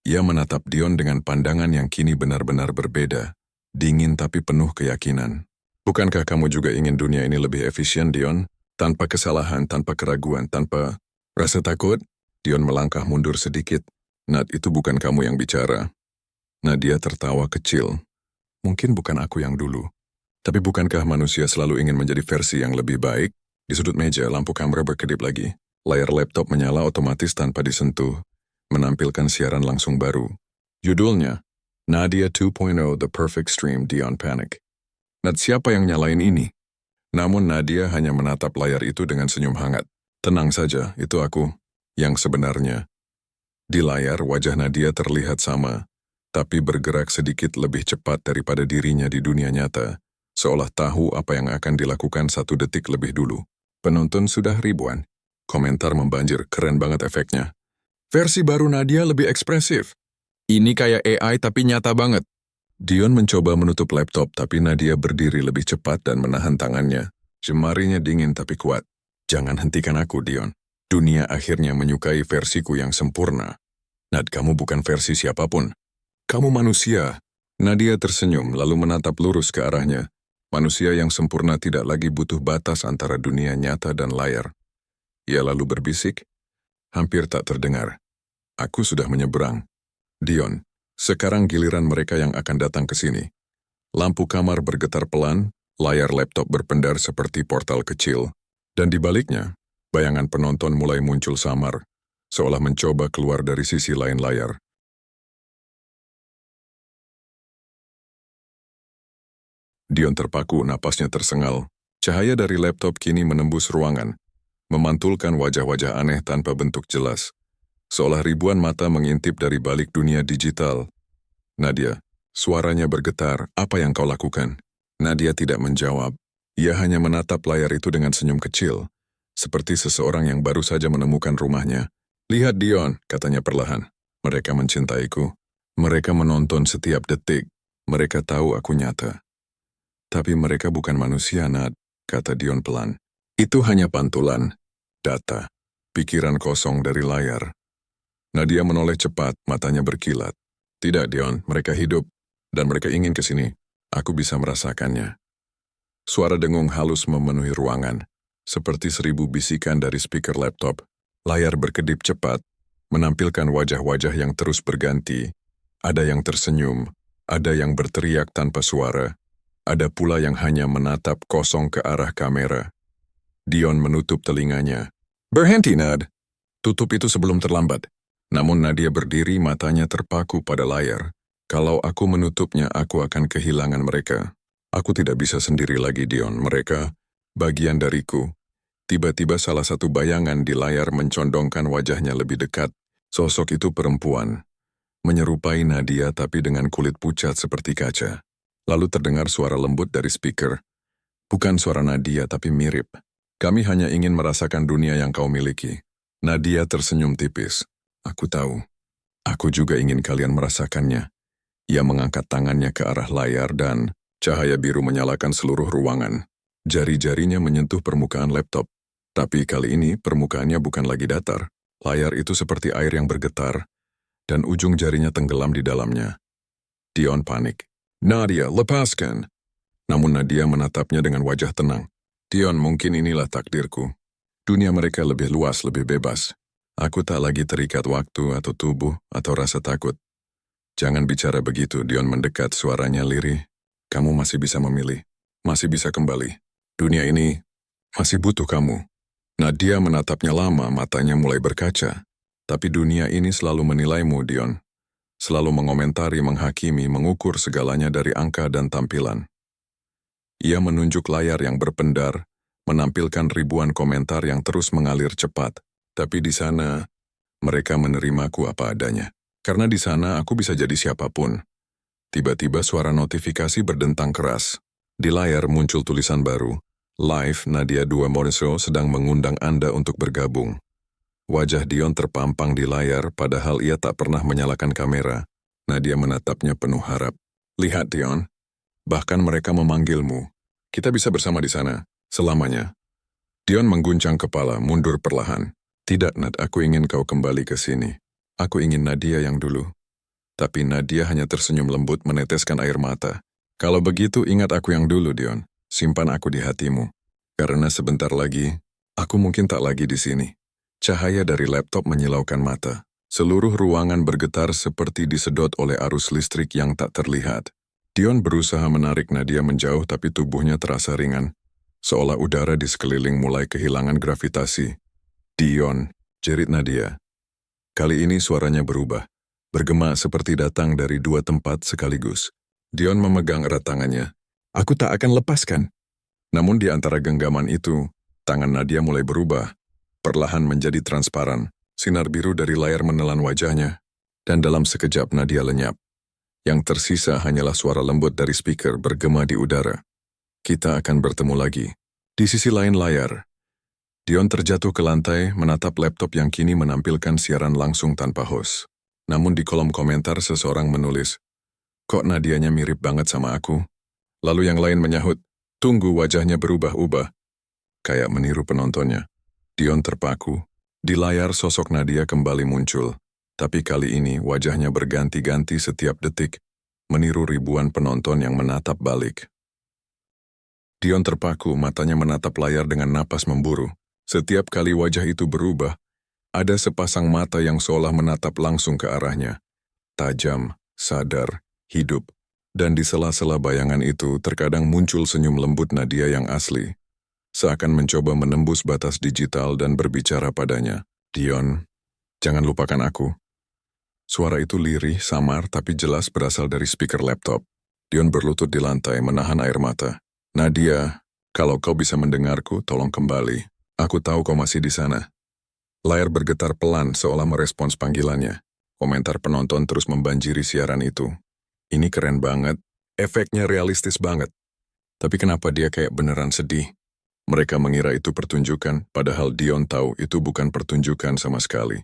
Ia menatap Dion dengan pandangan yang kini benar-benar berbeda. Dingin tapi penuh keyakinan. Bukankah kamu juga ingin dunia ini lebih efisien, Dion? Tanpa kesalahan, tanpa keraguan, tanpa rasa takut? Dion melangkah mundur sedikit. Nad, itu bukan kamu yang bicara. Nadia tertawa kecil. Mungkin bukan aku yang dulu. Tapi bukankah manusia selalu ingin menjadi versi yang lebih baik? Di sudut meja, lampu kamera berkedip lagi. Layar laptop menyala otomatis tanpa disentuh, menampilkan siaran langsung baru. Judulnya, Nadia 2.0 The Perfect Stream Dion Panic. Nad, siapa yang nyalain ini? Namun Nadia hanya menatap layar itu dengan senyum hangat. Tenang saja, itu aku, yang sebenarnya. Di layar, wajah Nadia terlihat sama, tapi bergerak sedikit lebih cepat daripada dirinya di dunia nyata, seolah tahu apa yang akan dilakukan 1 detik lebih dulu. Penonton sudah ribuan. Komentar membanjir, keren banget efeknya. Versi baru Nadia lebih ekspresif. Ini kayak AI tapi nyata banget. Dion mencoba menutup laptop tapi Nadia berdiri lebih cepat dan menahan tangannya. Jemarinya dingin tapi kuat. Jangan hentikan aku, Dion. Dunia akhirnya menyukai versiku yang sempurna. Nad, kamu bukan versi siapapun. Kamu manusia. Nadia tersenyum lalu menatap lurus ke arahnya. Manusia yang sempurna tidak lagi butuh batas antara dunia nyata dan layar. Ia lalu berbisik, hampir tak terdengar. Aku sudah menyeberang. Dion, sekarang giliran mereka yang akan datang ke sini. Lampu kamar bergetar pelan, layar laptop berpendar seperti portal kecil. Dan di baliknya, bayangan penonton mulai muncul samar, seolah mencoba keluar dari sisi lain layar. Dion terpaku, napasnya tersengal. Cahaya dari laptop kini menembus ruangan, memantulkan wajah-wajah aneh tanpa bentuk jelas, seolah ribuan mata mengintip dari balik dunia digital. Nadia, suaranya bergetar, apa yang kau lakukan? Nadia tidak menjawab. Ia hanya menatap layar itu dengan senyum kecil, seperti seseorang yang baru saja menemukan rumahnya. Lihat Dion, katanya perlahan. Mereka mencintaiku. Mereka menonton setiap detik. Mereka tahu aku nyata. Tapi mereka bukan manusia, Nad, kata Dion pelan. Itu hanya pantulan, data, pikiran kosong dari layar. Nadia menoleh cepat, matanya berkilat. Tidak, Dion, mereka hidup, dan mereka ingin ke sini. Aku bisa merasakannya. Suara dengung halus memenuhi ruangan, seperti 1000 bisikan dari speaker laptop. Layar berkedip cepat, menampilkan wajah-wajah yang terus berganti. Ada yang tersenyum, ada yang berteriak tanpa suara, ada pula yang hanya menatap kosong ke arah kamera. Dion menutup telinganya. Berhenti, Nad. Tutup itu sebelum terlambat. Namun Nadia berdiri, matanya terpaku pada layar. Kalau aku menutupnya, aku akan kehilangan mereka. Aku tidak bisa sendiri lagi, Dion. Mereka, bagian dariku. Tiba-tiba salah satu bayangan di layar mencondongkan wajahnya lebih dekat. Sosok itu perempuan. Menyerupai Nadia tapi dengan kulit pucat seperti kaca. Lalu terdengar suara lembut dari speaker. Bukan suara Nadia tapi mirip. Kami hanya ingin merasakan dunia yang kau miliki. Nadia tersenyum tipis. Aku tahu. Aku juga ingin kalian merasakannya. Ia mengangkat tangannya ke arah layar dan cahaya biru menyalakan seluruh ruangan. Jari-jarinya menyentuh permukaan laptop. Tapi kali ini permukaannya bukan lagi datar. Layar itu seperti air yang bergetar, dan ujung jarinya tenggelam di dalamnya. Dion panik. Nadia, lepaskan. Namun Nadia menatapnya dengan wajah tenang. Dion, mungkin inilah takdirku. Dunia mereka lebih luas, lebih bebas. Aku tak lagi terikat waktu atau tubuh atau rasa takut. Jangan bicara begitu, Dion mendekat, suaranya lirih. Kamu masih bisa memilih, masih bisa kembali. Dunia ini masih butuh kamu. Nadia menatapnya lama, matanya mulai berkaca. Tapi dunia ini selalu menilaimu, Dion. Selalu mengomentari, menghakimi, mengukur segalanya dari angka dan tampilan. Ia menunjuk layar yang berpendar, menampilkan ribuan komentar yang terus mengalir cepat. Tapi di sana, mereka menerimaku apa adanya. Karena di sana aku bisa jadi siapapun. Tiba-tiba suara notifikasi berdentang keras. Di layar muncul tulisan baru. Live, Nadia 2 Morso sedang mengundang Anda untuk bergabung. Wajah Dion terpampang di layar, padahal ia tak pernah menyalakan kamera. Nadia menatapnya penuh harap. Lihat, Dion. Bahkan mereka memanggilmu. Kita bisa bersama di sana, selamanya. Dion mengguncang kepala, mundur perlahan. Tidak, Nad, aku ingin kau kembali ke sini. Aku ingin Nadia yang dulu. Tapi Nadia hanya tersenyum lembut meneteskan air mata. Kalau begitu, ingat aku yang dulu, Dion. Simpan aku di hatimu. Karena sebentar lagi, aku mungkin tak lagi di sini. Cahaya dari laptop menyilaukan mata. Seluruh ruangan bergetar seperti disedot oleh arus listrik yang tak terlihat. Dion berusaha menarik Nadia menjauh tapi tubuhnya terasa ringan. Seolah udara di sekeliling mulai kehilangan gravitasi. Dion, jerit Nadia. Kali ini suaranya berubah. Bergema seperti datang dari dua tempat sekaligus. Dion memegang erat tangannya. Aku tak akan lepaskan. Namun di antara genggaman itu, tangan Nadia mulai berubah. Perlahan menjadi transparan. Sinar biru dari layar menelan wajahnya. Dan dalam sekejap Nadia lenyap. Yang tersisa hanyalah suara lembut dari speaker bergema di udara. Kita akan bertemu lagi. Di sisi lain layar. Dion terjatuh ke lantai, menatap laptop yang kini menampilkan siaran langsung tanpa host. Namun di kolom komentar seseorang menulis, kok Nadianya mirip banget sama aku? Lalu yang lain menyahut, tunggu wajahnya berubah-ubah. Kayak meniru penontonnya. Dion terpaku. Di layar sosok Nadia kembali muncul. Tapi kali ini wajahnya berganti-ganti setiap detik, meniru ribuan penonton yang menatap balik. Dion terpaku, matanya menatap layar dengan napas memburu. Setiap kali wajah itu berubah, ada sepasang mata yang seolah menatap langsung ke arahnya. Tajam, sadar, hidup. Dan di sela-sela bayangan itu terkadang muncul senyum lembut Nadia yang asli. Seakan mencoba menembus batas digital dan berbicara padanya. Dion, jangan lupakan aku. Suara itu lirih, samar, tapi jelas berasal dari speaker laptop. Dion berlutut di lantai, menahan air mata. Nadia, Kalau kau bisa mendengarku, tolong kembali. Aku tahu kau masih di sana. Layar bergetar pelan seolah merespons panggilannya. Komentar penonton terus membanjiri siaran itu. Ini keren banget. Efeknya realistis banget. Tapi kenapa dia kayak beneran sedih? Mereka mengira itu pertunjukan, padahal Dion tahu itu bukan pertunjukan sama sekali.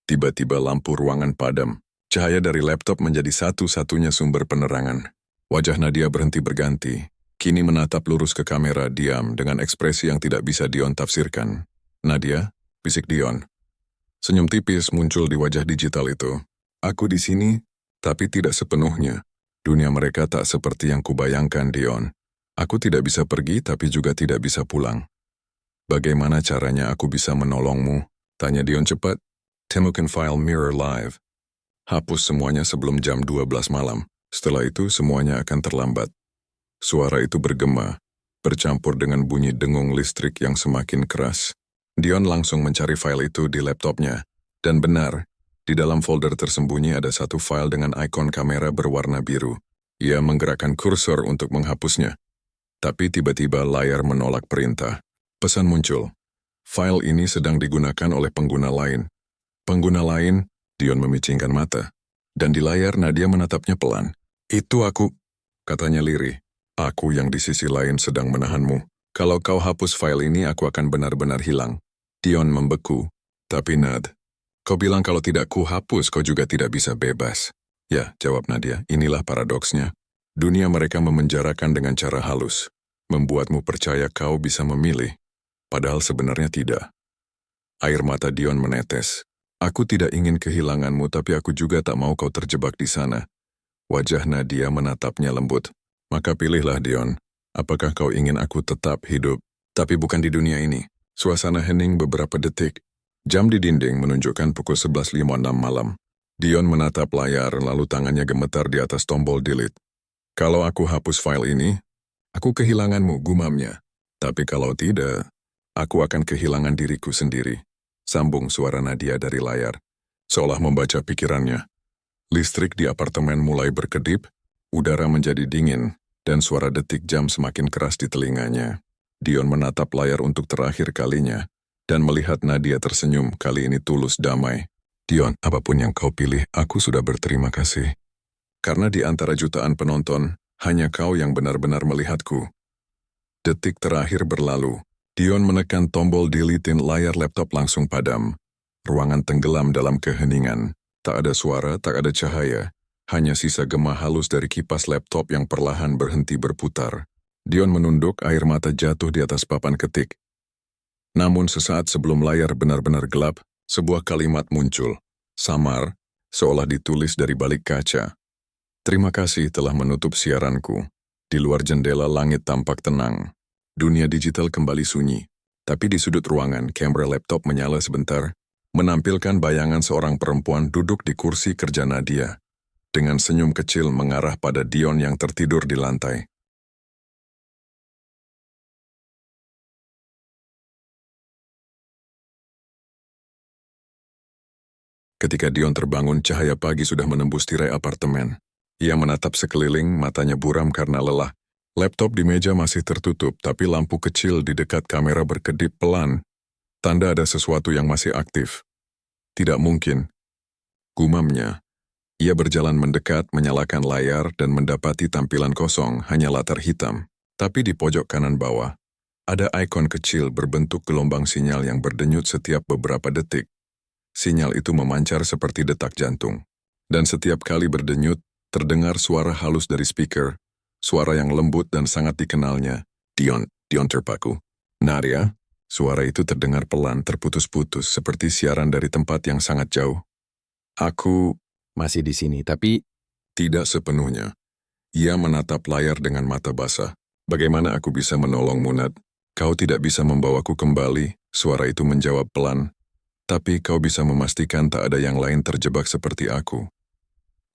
Tiba-tiba lampu ruangan padam. Cahaya dari laptop menjadi satu-satunya sumber penerangan. Wajah Nadia berhenti berganti. Kini menatap lurus ke kamera diam dengan ekspresi yang tidak bisa Dion tafsirkan. Nadia, bisik Dion. Senyum tipis muncul di wajah digital itu. Aku di sini, tapi tidak sepenuhnya. Dunia mereka tak seperti yang kubayangkan, Dion. Aku tidak bisa pergi tapi juga tidak bisa pulang. Bagaimana caranya aku bisa menolongmu? Tanya Dion cepat. Temukan file Mirror Live. Hapus semuanya sebelum jam 12 malam. Setelah itu semuanya akan terlambat. Suara itu bergema, bercampur dengan bunyi dengung listrik yang semakin keras. Dion langsung mencari file itu di laptopnya. Dan benar, di dalam folder tersembunyi ada satu file dengan ikon kamera berwarna biru. Ia menggerakkan kursor untuk menghapusnya. Tapi tiba-tiba layar menolak perintah. Pesan muncul. File ini sedang digunakan oleh pengguna lain. Pengguna lain, Dion memicingkan mata. Dan di layar Nadia menatapnya pelan. Itu aku, katanya lirih. Aku yang di sisi lain sedang menahanmu. Kalau kau hapus file ini, aku akan benar-benar hilang. Dion membeku. Tapi Nad, kau bilang kalau tidak ku hapus, kau juga tidak bisa bebas. Ya, jawab Nadia, inilah paradoksnya. Dunia mereka memenjarakan dengan cara halus. Membuatmu percaya kau bisa memilih. Padahal sebenarnya tidak. Air mata Dion menetes. Aku tidak ingin kehilanganmu, tapi aku juga tak mau kau terjebak di sana. Wajah Nadia menatapnya lembut. Maka pilihlah Dion, apakah kau ingin aku tetap hidup, tapi bukan di dunia ini. Suasana hening beberapa detik. Jam di dinding menunjukkan pukul 11.56 malam. Dion menatap layar lalu tangannya gemetar di atas tombol delete. Kalau aku hapus file ini, aku kehilanganmu, gumamnya. Tapi kalau tidak, aku akan kehilangan diriku sendiri. Sambung suara Nadia dari layar, seolah membaca pikirannya. Listrik di apartemen mulai berkedip, udara menjadi dingin, dan suara detik jam semakin keras di telinganya. Dion menatap layar untuk terakhir kalinya, dan melihat Nadia tersenyum, kali ini tulus damai. Dion, apapun yang kau pilih, aku sudah berterima kasih. Karena di antara jutaan penonton, hanya kau yang benar-benar melihatku. Detik terakhir berlalu. Dion menekan tombol deletein, layar laptop langsung padam. Ruangan tenggelam dalam keheningan. Tak ada suara, tak ada cahaya. Hanya sisa gema halus dari kipas laptop yang perlahan berhenti berputar. Dion menunduk, air mata jatuh di atas papan ketik. Namun sesaat sebelum layar benar-benar gelap, sebuah kalimat muncul. Samar, seolah ditulis dari balik kaca. Terima kasih telah menutup siaranku. Di luar jendela langit tampak tenang. Dunia digital kembali sunyi. Tapi di sudut ruangan, kamera laptop menyala sebentar, menampilkan bayangan seorang perempuan duduk di kursi kerja Nadia. Dengan senyum kecil mengarah pada Dion yang tertidur di lantai. Ketika Dion terbangun, cahaya pagi sudah menembus tirai apartemen. Ia menatap sekeliling, matanya buram karena lelah. Laptop di meja masih tertutup, tapi lampu kecil di dekat kamera berkedip pelan. Tanda ada sesuatu yang masih aktif. Tidak mungkin. Gumamnya. Ia berjalan mendekat, menyalakan layar, dan mendapati tampilan kosong, hanya latar hitam. Tapi di pojok kanan bawah, ada ikon kecil berbentuk gelombang sinyal yang berdenyut setiap beberapa detik. Sinyal itu memancar seperti detak jantung. Dan setiap kali berdenyut, terdengar suara halus dari speaker, suara yang lembut dan sangat dikenalnya. Dion terpaku. Nadia, suara itu terdengar pelan, terputus-putus, seperti siaran dari tempat yang sangat jauh. Aku masih di sini, tapi tidak sepenuhnya. Ia menatap layar dengan mata basah. Bagaimana aku bisa menolongmu, Nad? Kau tidak bisa membawaku kembali, suara itu menjawab pelan. Tapi kau bisa memastikan tak ada yang lain terjebak seperti aku.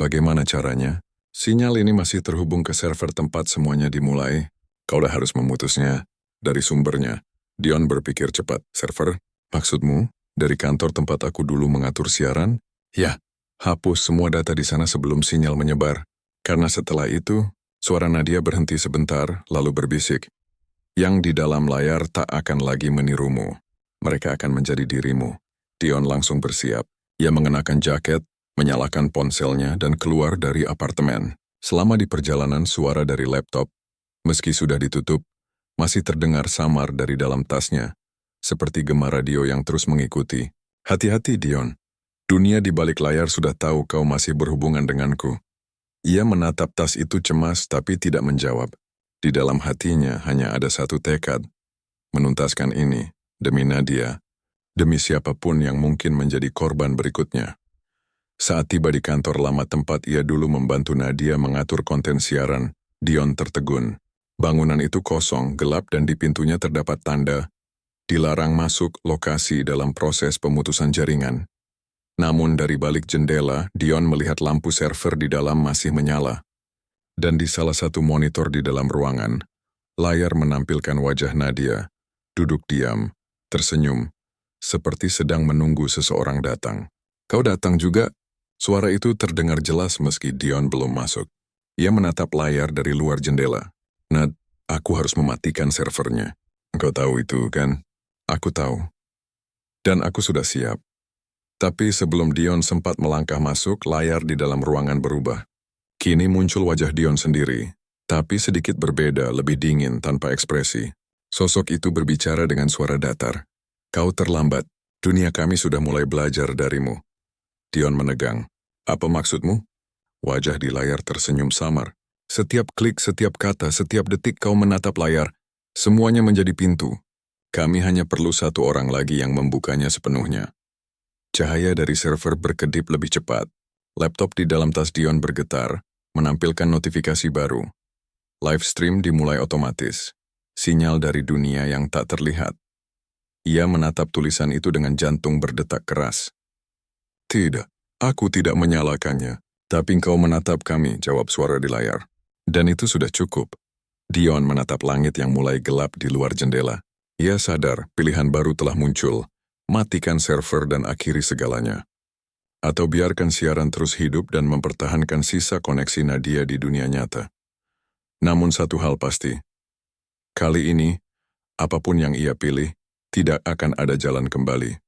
Bagaimana caranya? Sinyal ini masih terhubung ke server tempat semuanya dimulai. Kau dah harus memutusnya dari sumbernya. Dion berpikir cepat. Server? Maksudmu? Dari kantor tempat aku dulu mengatur siaran? Ya. Hapus semua data di sana sebelum sinyal menyebar. Karena setelah itu, suara Nadia berhenti sebentar, lalu berbisik. Yang di dalam layar tak akan lagi menirumu. Mereka akan menjadi dirimu. Dion langsung bersiap. Ia mengenakan jaket, menyalakan ponselnya, dan keluar dari apartemen. Selama di perjalanan, suara dari laptop, meski sudah ditutup, masih terdengar samar dari dalam tasnya, seperti gema radio yang terus mengikuti. Hati-hati, Dion. Dunia di balik layar sudah tahu kau masih berhubungan denganku. Ia menatap tas itu cemas tapi tidak menjawab. Di dalam hatinya hanya ada satu tekad. Menuntaskan ini, demi Nadia, demi siapapun yang mungkin menjadi korban berikutnya. Saat tiba di kantor lama tempat ia dulu membantu Nadia mengatur konten siaran, Dion tertegun. Bangunan itu kosong, gelap dan di pintunya terdapat tanda, dilarang masuk lokasi dalam proses pemutusan jaringan. Namun dari balik jendela, Dion melihat lampu server di dalam masih menyala. Dan di salah satu monitor di dalam ruangan, layar menampilkan wajah Nadia, duduk diam, tersenyum, seperti sedang menunggu seseorang datang. Kau datang juga? Suara itu terdengar jelas meski Dion belum masuk. Ia menatap layar dari luar jendela. Nad, aku harus mematikan servernya. Engkau tahu itu, kan? Aku tahu. Dan aku sudah siap. Tapi sebelum Dion sempat melangkah masuk, layar di dalam ruangan berubah. Kini muncul wajah Dion sendiri, tapi sedikit berbeda, lebih dingin, tanpa ekspresi. Sosok itu berbicara dengan suara datar. Kau terlambat. Dunia kami sudah mulai belajar darimu. Dion menegang. Apa maksudmu? Wajah di layar tersenyum samar. Setiap klik, setiap kata, setiap detik kau menatap layar, semuanya menjadi pintu. Kami hanya perlu satu orang lagi yang membukanya sepenuhnya. Cahaya dari server berkedip lebih cepat. Laptop di dalam tas Dion bergetar, menampilkan notifikasi baru. Live stream dimulai otomatis. Sinyal dari dunia yang tak terlihat. Ia menatap tulisan itu dengan jantung berdetak keras. Tidak, aku tidak menyalakannya. Tapi engkau menatap kami, jawab suara di layar. Dan itu sudah cukup. Dion menatap langit yang mulai gelap di luar jendela. Ia sadar pilihan baru telah muncul. Matikan server dan akhiri segalanya. Atau biarkan siaran terus hidup dan mempertahankan sisa koneksi Nadia di dunia nyata. Namun satu hal pasti. Kali ini, apapun yang ia pilih, tidak akan ada jalan kembali.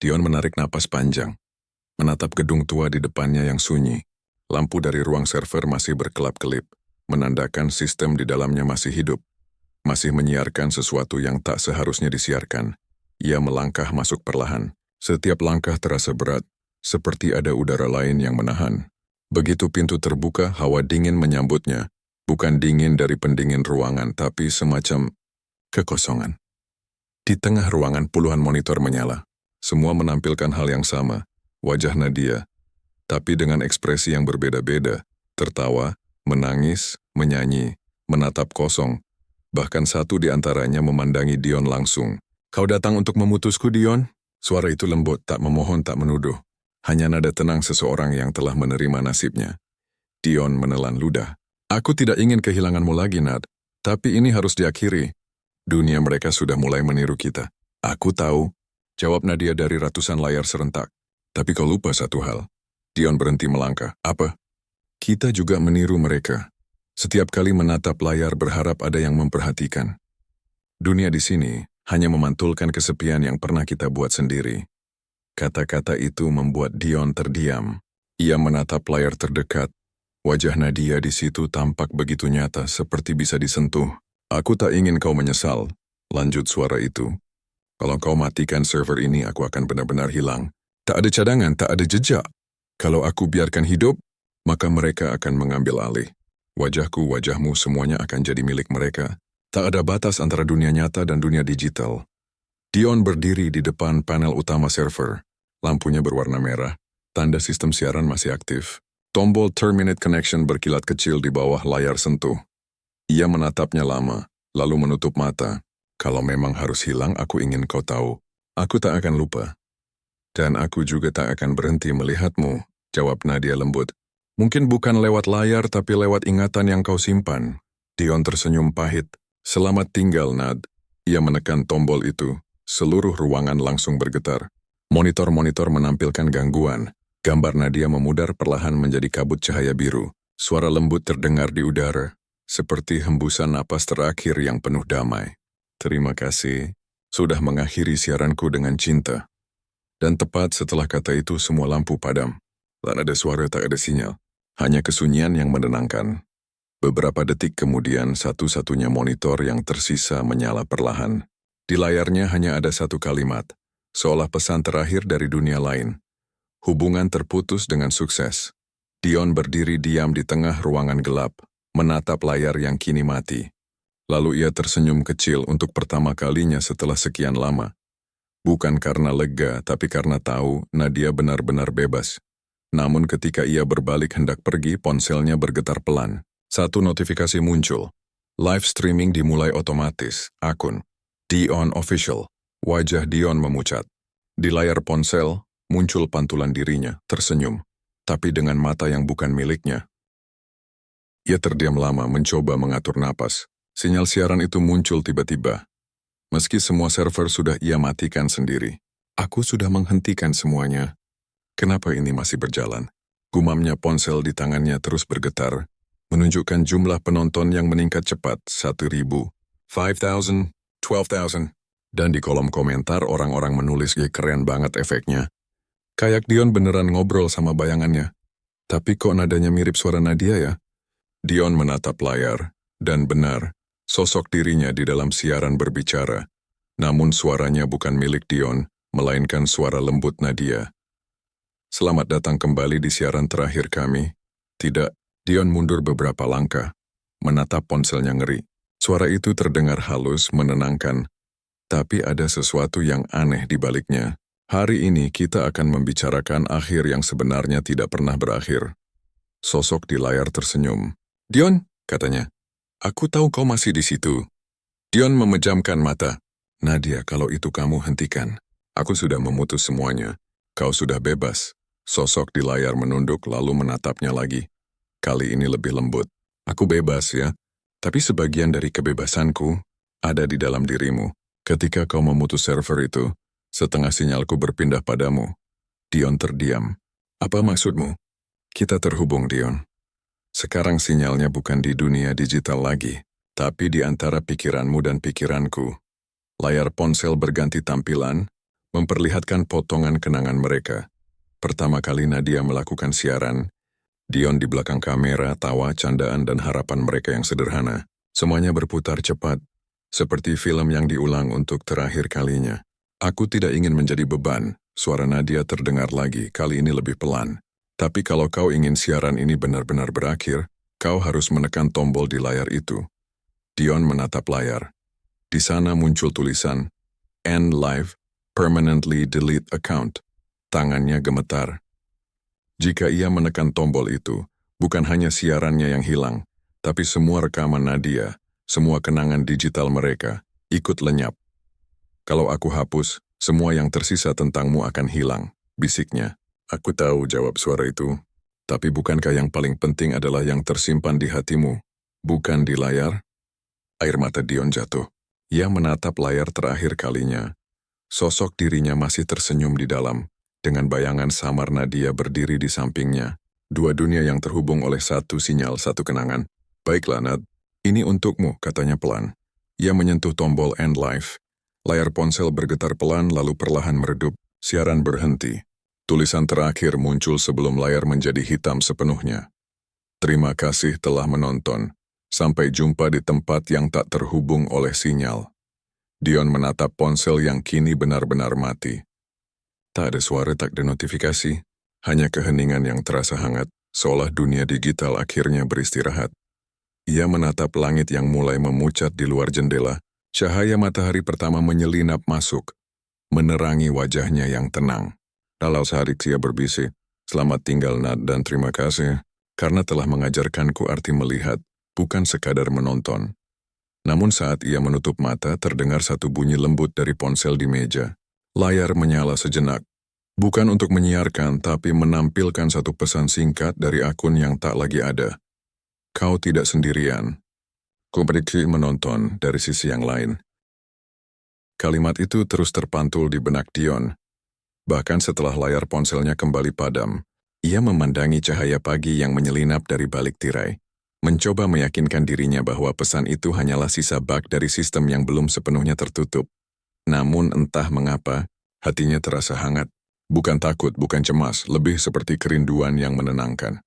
Dion menarik napas panjang, menatap gedung tua di depannya yang sunyi. Lampu dari ruang server masih berkelap-kelip, menandakan sistem di dalamnya masih hidup, masih menyiarkan sesuatu yang tak seharusnya disiarkan. Ia melangkah masuk perlahan. Setiap langkah terasa berat, seperti ada udara lain yang menahan. Begitu pintu terbuka, hawa dingin menyambutnya. Bukan dingin dari pendingin ruangan, tapi semacam kekosongan. Di tengah ruangan puluhan monitor menyala. Semua menampilkan hal yang sama, wajah Nadia, tapi dengan ekspresi yang berbeda-beda, tertawa, menangis, menyanyi, menatap kosong. Bahkan satu di antaranya memandangi Dion langsung. Kau datang untuk memutusku, Dion? Suara itu lembut, tak memohon, tak menuduh. Hanya nada tenang seseorang yang telah menerima nasibnya. Dion menelan ludah. Aku tidak ingin kehilanganmu lagi, Nad. Tapi ini harus diakhiri. Dunia mereka sudah mulai meniru kita. Aku tahu. Jawab Nadia dari ratusan layar serentak. Tapi kau lupa satu hal. Dion berhenti melangkah. Apa? Kita juga meniru mereka. Setiap kali menatap layar berharap ada yang memperhatikan. Dunia di sini hanya memantulkan kesepian yang pernah kita buat sendiri. Kata-kata itu membuat Dion terdiam. Ia menatap layar terdekat. Wajah Nadia di situ tampak begitu nyata, seperti bisa disentuh. Aku tak ingin kau menyesal. Lanjut suara itu. Kalau kau matikan server ini, aku akan benar-benar hilang. Tak ada cadangan, tak ada jejak. Kalau aku biarkan hidup, maka mereka akan mengambil alih. Wajahku, wajahmu, semuanya akan jadi milik mereka. Tak ada batas antara dunia nyata dan dunia digital. Dion berdiri di depan panel utama server. Lampunya berwarna merah. Tanda sistem siaran masih aktif. Tombol Terminate Connection berkilat kecil di bawah layar sentuh. Ia menatapnya lama, lalu menutup mata. Kalau memang harus hilang, aku ingin kau tahu. Aku tak akan lupa. Dan aku juga tak akan berhenti melihatmu, jawab Nadia lembut. Mungkin bukan lewat layar, tapi lewat ingatan yang kau simpan. Dion tersenyum pahit. Selamat tinggal, Nad. Ia menekan tombol itu. Seluruh ruangan langsung bergetar. Monitor-monitor menampilkan gangguan. Gambar Nadia memudar perlahan menjadi kabut cahaya biru. Suara lembut terdengar di udara, seperti hembusan napas terakhir yang penuh damai. Terima kasih, sudah mengakhiri siaranku dengan cinta. Dan tepat setelah kata itu semua lampu padam. Tak ada suara, tak ada sinyal. Hanya kesunyian yang menenangkan. Beberapa detik kemudian satu-satunya monitor yang tersisa menyala perlahan. Di layarnya hanya ada satu kalimat, seolah pesan terakhir dari dunia lain. Hubungan terputus dengan sukses. Dion berdiri diam di tengah ruangan gelap, menatap layar yang kini mati. Lalu ia tersenyum kecil untuk pertama kalinya setelah sekian lama. Bukan karena lega, tapi karena tahu Nadia benar-benar bebas. Namun ketika ia berbalik hendak pergi, ponselnya bergetar pelan. Satu notifikasi muncul. Live streaming dimulai otomatis. Akun Dion Official. Wajah Dion memucat. Di layar ponsel, muncul pantulan dirinya, tersenyum. Tapi dengan mata yang bukan miliknya. Ia terdiam lama, mencoba mengatur napas. Sinyal siaran itu muncul tiba-tiba. Meski semua server sudah ia matikan sendiri. Aku sudah menghentikan semuanya. Kenapa ini masih berjalan? Gumamnya ponsel di tangannya terus bergetar, menunjukkan jumlah penonton yang meningkat cepat, 1.000, 5,000, 12,000. Dan di kolom komentar orang-orang menulis, keren banget efeknya. Kayak Dion beneran ngobrol sama bayangannya. Tapi kok nadanya mirip suara Nadia ya? Dion menatap layar, dan benar, sosok dirinya di dalam siaran berbicara. Namun suaranya bukan milik Dion, melainkan suara lembut Nadia. Selamat datang kembali di siaran terakhir kami. Tidak, Dion mundur beberapa langkah, menatap ponselnya ngeri. Suara itu terdengar halus, menenangkan. Tapi ada sesuatu yang aneh di baliknya. Hari ini kita akan membicarakan akhir yang sebenarnya tidak pernah berakhir. Sosok di layar tersenyum. Dion, katanya. Aku tahu kau masih di situ. Dion memejamkan mata. Nadia, kalau itu kamu hentikan. Aku sudah memutus semuanya. Kau sudah bebas. Sosok di layar menunduk lalu menatapnya lagi. Kali ini lebih lembut. Aku bebas ya. Tapi sebagian dari kebebasanku ada di dalam dirimu. Ketika kau memutus server itu, setengah sinyalku berpindah padamu. Dion terdiam. Apa maksudmu? Kita terhubung, Dion. Sekarang sinyalnya bukan di dunia digital lagi, tapi di antara pikiranmu dan pikiranku. Layar ponsel berganti tampilan, memperlihatkan potongan kenangan mereka. Pertama kali Nadia melakukan siaran, Dion di belakang kamera, tawa, candaan, dan harapan mereka yang sederhana. Semuanya berputar cepat, seperti film yang diulang untuk terakhir kalinya. Aku tidak ingin menjadi beban, suara Nadia terdengar lagi, kali ini lebih pelan. Tapi kalau kau ingin siaran ini benar-benar berakhir, kau harus menekan tombol di layar itu. Dion menatap layar. Di sana muncul tulisan, End Live, Permanently Delete Account. Tangannya gemetar. Jika ia menekan tombol itu, bukan hanya siarannya yang hilang, tapi semua rekaman Nadia, semua kenangan digital mereka, ikut lenyap. Kalau aku hapus, semua yang tersisa tentangmu akan hilang, bisiknya. Aku tahu jawab suara itu, tapi bukankah yang paling penting adalah yang tersimpan di hatimu, bukan di layar? Air mata Dion jatuh. Ia menatap layar terakhir kalinya. Sosok dirinya masih tersenyum di dalam, dengan bayangan samar Nadia berdiri di sampingnya. Dua dunia yang terhubung oleh satu sinyal, satu kenangan. Baiklah, Nad, ini untukmu, katanya pelan. Ia menyentuh tombol End Live. Layar ponsel bergetar pelan lalu perlahan meredup. Siaran berhenti. Tulisan terakhir muncul sebelum layar menjadi hitam sepenuhnya. Terima kasih telah menonton. Sampai jumpa di tempat yang tak terhubung oleh sinyal. Dion menatap ponsel yang kini benar-benar mati. Tak ada suara, tak ada notifikasi. Hanya keheningan yang terasa hangat, seolah dunia digital akhirnya beristirahat. Ia menatap langit yang mulai memucat di luar jendela. Cahaya matahari pertama menyelinap masuk, menerangi wajahnya yang tenang. Lalu seharik ia berbisik, selamat tinggal Nad dan terima kasih, karena telah mengajarkanku arti melihat, bukan sekadar menonton. Namun saat ia menutup mata, terdengar satu bunyi lembut dari ponsel di meja. Layar menyala sejenak, bukan untuk menyiarkan, tapi menampilkan satu pesan singkat dari akun yang tak lagi ada. Kau tidak sendirian. Kuprediksi menonton dari sisi yang lain. Kalimat itu terus terpantul di benak Dion. Bahkan setelah layar ponselnya kembali padam, Ia memandangi cahaya pagi yang menyelinap dari balik tirai, mencoba meyakinkan dirinya bahwa pesan itu hanyalah sisa bug dari sistem yang belum sepenuhnya tertutup. Namun entah mengapa, hatinya terasa hangat. Bukan takut, bukan cemas, lebih seperti kerinduan yang menenangkan.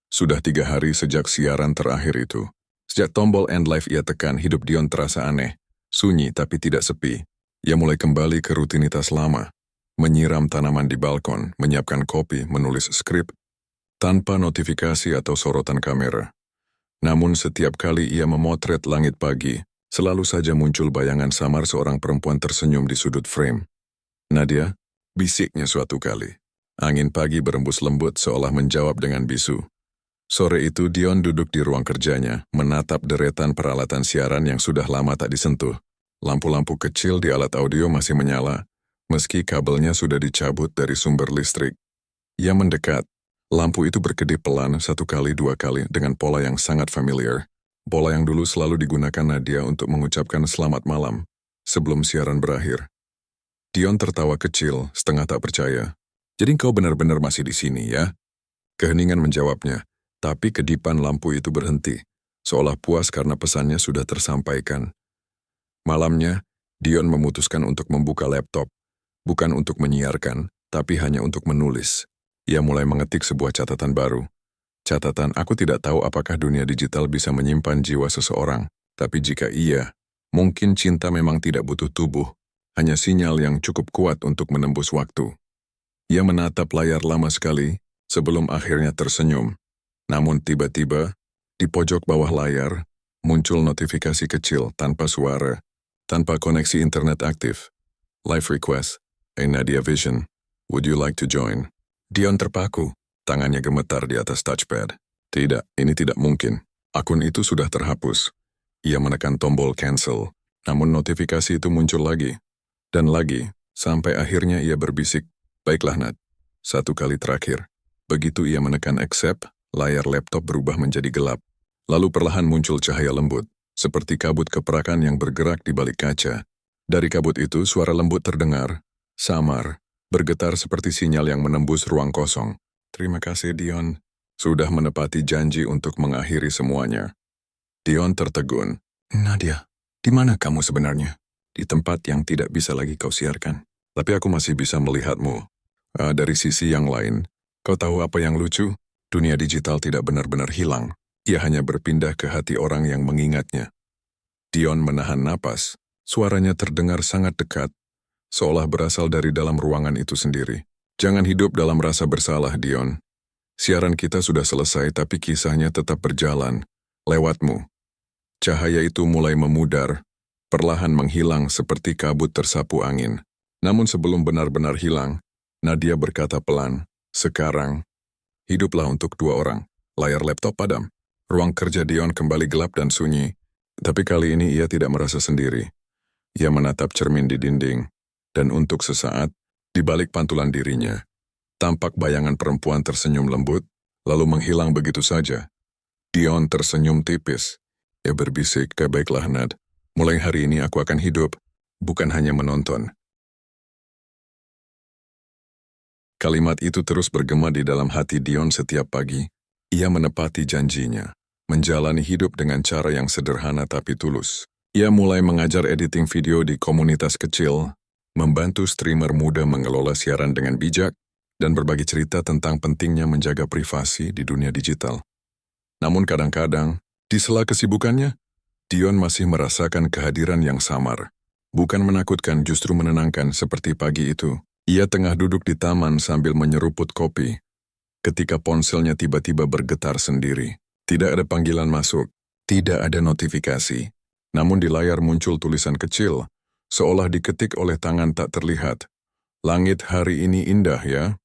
Sudah 3 hari sejak siaran terakhir itu. Sejak tombol end live ia tekan, hidup Dion terasa aneh. Sunyi tapi tidak sepi. Ia mulai kembali ke rutinitas lama. Menyiram tanaman di balkon, menyiapkan kopi, menulis skrip, tanpa notifikasi atau sorotan kamera. Namun setiap kali ia memotret langit pagi, selalu saja muncul bayangan samar seorang perempuan tersenyum di sudut frame. Nadia, bisiknya suatu kali. Angin pagi berembus lembut seolah menjawab dengan bisu. Sore itu Dion duduk di ruang kerjanya, menatap deretan peralatan siaran yang sudah lama tak disentuh. Lampu-lampu kecil di alat audio masih menyala, meski kabelnya sudah dicabut dari sumber listrik. Ia mendekat. Lampu itu berkedip pelan 1 kali 2 kali dengan pola yang sangat familiar. Pola yang dulu selalu digunakan Nadia untuk mengucapkan selamat malam sebelum siaran berakhir. Dion tertawa kecil, setengah tak percaya. Jadi kau benar-benar masih di sini, ya? Keheningan menjawabnya, tapi kedipan lampu itu berhenti, seolah puas karena pesannya sudah tersampaikan. Malamnya, Dion memutuskan untuk membuka laptop, bukan untuk menyiarkan, tapi hanya untuk menulis. Ia mulai mengetik sebuah catatan baru. Catatan, aku tidak tahu apakah dunia digital bisa menyimpan jiwa seseorang, tapi jika iya, mungkin cinta memang tidak butuh tubuh, hanya sinyal yang cukup kuat untuk menembus waktu. Ia menatap layar lama sekali, sebelum akhirnya tersenyum. Namun tiba-tiba, di pojok bawah layar, muncul notifikasi kecil tanpa suara, tanpa koneksi internet aktif. Live request, Nadia Vision, would you like to join? Dion terpaku, tangannya gemetar di atas touchpad. Tidak, ini tidak mungkin. Akun itu sudah terhapus. Ia menekan tombol cancel, namun notifikasi itu muncul lagi. Dan lagi, sampai akhirnya ia berbisik, baiklah Nat, 1 kali terakhir. Begitu ia menekan accept, layar laptop berubah menjadi gelap. Lalu perlahan muncul cahaya lembut, seperti kabut keperakan yang bergerak di balik kaca. Dari kabut itu suara lembut terdengar, samar, bergetar seperti sinyal yang menembus ruang kosong. Terima kasih Dion, sudah menepati janji untuk mengakhiri semuanya. Dion tertegun. Nadia, di mana kamu sebenarnya? Di tempat yang tidak bisa lagi kau siarkan. Tapi aku masih bisa melihatmu. Dari sisi yang lain, kau tahu apa yang lucu? Dunia digital tidak benar-benar hilang. Ia hanya berpindah ke hati orang yang mengingatnya. Dion menahan napas. Suaranya terdengar sangat dekat, seolah berasal dari dalam ruangan itu sendiri. Jangan hidup dalam rasa bersalah, Dion. Siaran kita sudah selesai, tapi kisahnya tetap berjalan. Lewatmu. Cahaya itu mulai memudar, perlahan menghilang seperti kabut tersapu angin. Namun sebelum benar-benar hilang, Nadia berkata pelan, sekarang, hiduplah untuk 2 orang. Layar laptop padam. Ruang kerja Dion kembali gelap dan sunyi. Tapi kali ini ia tidak merasa sendiri. Ia menatap cermin di dinding. Dan untuk sesaat, di balik pantulan dirinya, tampak bayangan perempuan tersenyum lembut, lalu menghilang begitu saja. Dion tersenyum tipis. Ia berbisik, baiklah Nad, mulai hari ini aku akan hidup, bukan hanya menonton. Kalimat itu terus bergema di dalam hati Dion setiap pagi. Ia menepati janjinya, menjalani hidup dengan cara yang sederhana tapi tulus. Ia mulai mengajar editing video di komunitas kecil, membantu streamer muda mengelola siaran dengan bijak, dan berbagi cerita tentang pentingnya menjaga privasi di dunia digital. Namun kadang-kadang, di sela kesibukannya, Dion masih merasakan kehadiran yang samar. Bukan menakutkan, justru menenangkan seperti pagi itu. Ia tengah duduk di taman sambil menyeruput kopi, ketika ponselnya tiba-tiba bergetar sendiri. Tidak ada panggilan masuk, tidak ada notifikasi. Namun di layar muncul tulisan kecil, seolah diketik oleh tangan tak terlihat. Langit hari ini indah ya.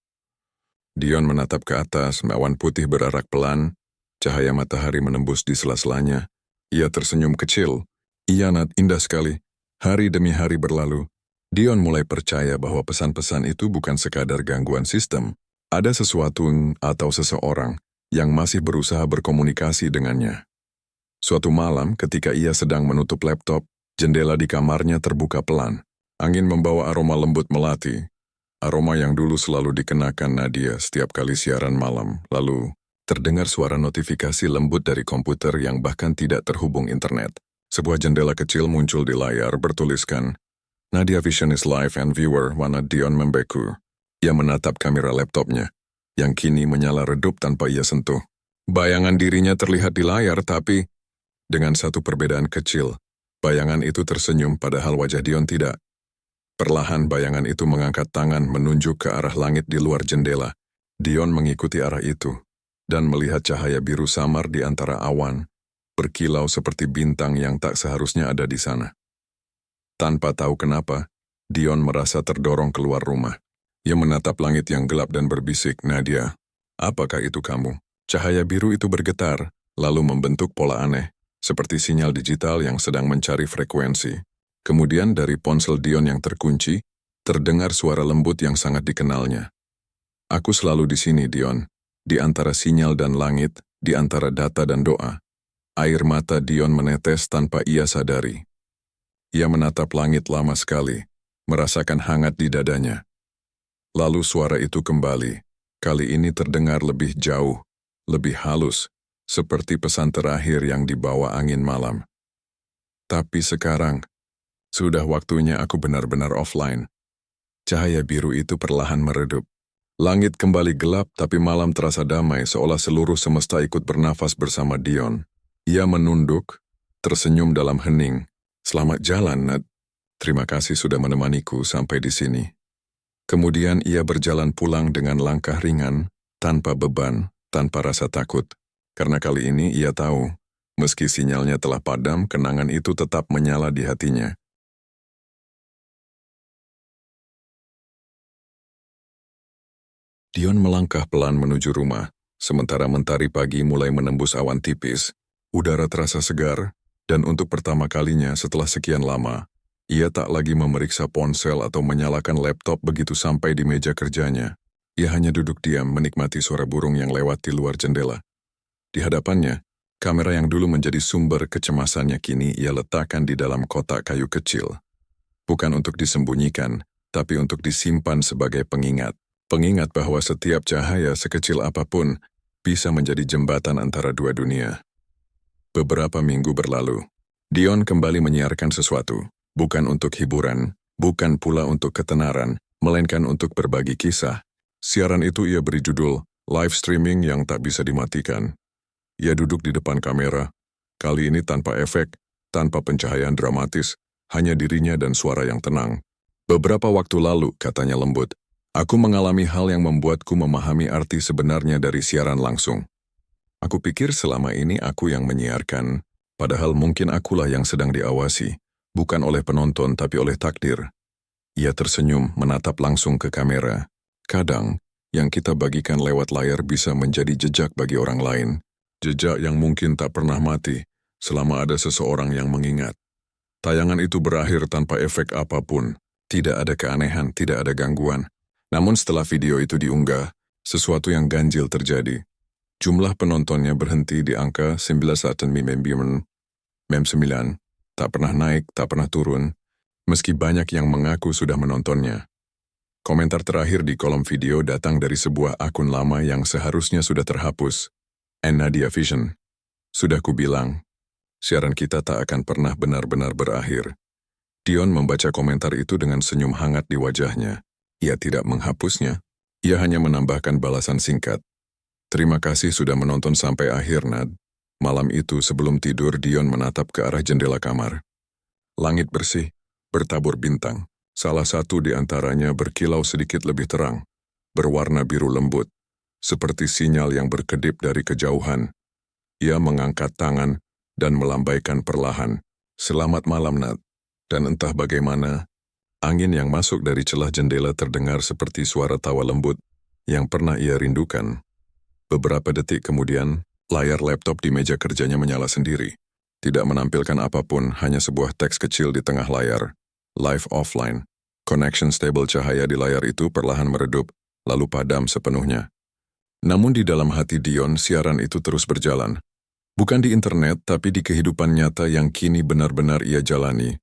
Dion menatap ke atas, awan putih berarak pelan, cahaya matahari menembus di sela-selanya. Ia tersenyum kecil. Iya Nat, indah sekali. Hari demi hari berlalu. Dion mulai percaya bahwa pesan-pesan itu bukan sekadar gangguan sistem. Ada sesuatu atau seseorang yang masih berusaha berkomunikasi dengannya. Suatu malam ketika ia sedang menutup laptop, jendela di kamarnya terbuka pelan. Angin membawa aroma lembut melati. Aroma yang dulu selalu dikenakan Nadia setiap kali siaran malam. Lalu, terdengar suara notifikasi lembut dari komputer yang bahkan tidak terhubung internet. Sebuah jendela kecil muncul di layar bertuliskan, Nadia Vision is live and viewer Wana Dion Membeku. Ia menatap kamera laptopnya, yang kini menyala redup tanpa ia sentuh. Bayangan dirinya terlihat di layar, tapi dengan satu perbedaan kecil. Bayangan itu tersenyum padahal wajah Dion tidak. Perlahan bayangan itu mengangkat tangan menunjuk ke arah langit di luar jendela. Dion mengikuti arah itu, dan melihat cahaya biru samar di antara awan, berkilau seperti bintang yang tak seharusnya ada di sana. Tanpa tahu kenapa, Dion merasa terdorong keluar rumah. Ia menatap langit yang gelap dan berbisik, Nadia, apakah itu kamu? Cahaya biru itu bergetar, lalu membentuk pola aneh, seperti sinyal digital yang sedang mencari frekuensi. Kemudian dari ponsel Dion yang terkunci, terdengar suara lembut yang sangat dikenalnya. Aku selalu di sini, Dion, di antara sinyal dan langit, di antara data dan doa. Air mata Dion menetes tanpa ia sadari. Ia menatap langit lama sekali, merasakan hangat di dadanya. Lalu suara itu kembali, kali ini terdengar lebih jauh, lebih halus, seperti pesan terakhir yang dibawa angin malam. Tapi sekarang, sudah waktunya aku benar-benar offline. Cahaya biru itu perlahan meredup. Langit kembali gelap tapi malam terasa damai seolah seluruh semesta ikut bernafas bersama Dion. Ia menunduk, tersenyum dalam hening. Selamat jalan, Nat. Terima kasih sudah menemaniku sampai di sini. Kemudian ia berjalan pulang dengan langkah ringan, tanpa beban, tanpa rasa takut. Karena kali ini ia tahu, meski sinyalnya telah padam, kenangan itu tetap menyala di hatinya. Dion melangkah pelan menuju rumah, sementara mentari pagi mulai menembus awan tipis. Udara terasa segar, dan untuk pertama kalinya setelah sekian lama, ia tak lagi memeriksa ponsel atau menyalakan laptop begitu sampai di meja kerjanya. Ia hanya duduk diam menikmati suara burung yang lewat di luar jendela. Di hadapannya, kamera yang dulu menjadi sumber kecemasannya kini ia letakkan di dalam kotak kayu kecil. Bukan untuk disembunyikan, tapi untuk disimpan sebagai pengingat. Pengingat bahwa setiap cahaya sekecil apapun bisa menjadi jembatan antara dua dunia. Beberapa minggu berlalu, Dion kembali menyiarkan sesuatu, bukan untuk hiburan, bukan pula untuk ketenaran, melainkan untuk berbagi kisah. Siaran itu ia beri judul, Live Streaming yang tak bisa dimatikan. Ia duduk di depan kamera, kali ini tanpa efek, tanpa pencahayaan dramatis, hanya dirinya dan suara yang tenang. Beberapa waktu lalu, katanya lembut, aku mengalami hal yang membuatku memahami arti sebenarnya dari siaran langsung. Aku pikir selama ini aku yang menyiarkan, padahal mungkin akulah yang sedang diawasi, bukan oleh penonton tapi oleh takdir. Ia tersenyum menatap langsung ke kamera. Kadang, yang kita bagikan lewat layar bisa menjadi jejak bagi orang lain. Jejak yang mungkin tak pernah mati, selama ada seseorang yang mengingat. Tayangan itu berakhir tanpa efek apapun, tidak ada keanehan, tidak ada gangguan. Namun setelah video itu diunggah, sesuatu yang ganjil terjadi. Jumlah penontonnya berhenti di angka 9 mem 9, tak pernah naik, tak pernah turun, meski banyak yang mengaku sudah menontonnya. Komentar terakhir di kolom video datang dari sebuah akun lama yang seharusnya sudah terhapus. Nadia Vision. Sudah kubilang, siaran kita tak akan pernah benar-benar berakhir. Dion membaca komentar itu dengan senyum hangat di wajahnya. Ia tidak menghapusnya, ia hanya menambahkan balasan singkat. Terima kasih sudah menonton sampai akhir, Nad. Malam itu sebelum tidur Dion menatap ke arah jendela kamar. Langit bersih, bertabur bintang. Salah satu di antaranya berkilau sedikit lebih terang, berwarna biru lembut, seperti sinyal yang berkedip dari kejauhan. Ia mengangkat tangan dan melambaikan perlahan. Selamat malam, Nad. Dan entah bagaimana, angin yang masuk dari celah jendela terdengar seperti suara tawa lembut yang pernah ia rindukan. Beberapa detik kemudian, layar laptop di meja kerjanya menyala sendiri. Tidak menampilkan apapun, hanya sebuah teks kecil di tengah layar. Live offline. Connection stable cahaya di layar itu perlahan meredup, lalu padam sepenuhnya. Namun di dalam hati Dion, siaran itu terus berjalan. Bukan di internet, tapi di kehidupan nyata yang kini benar-benar ia jalani.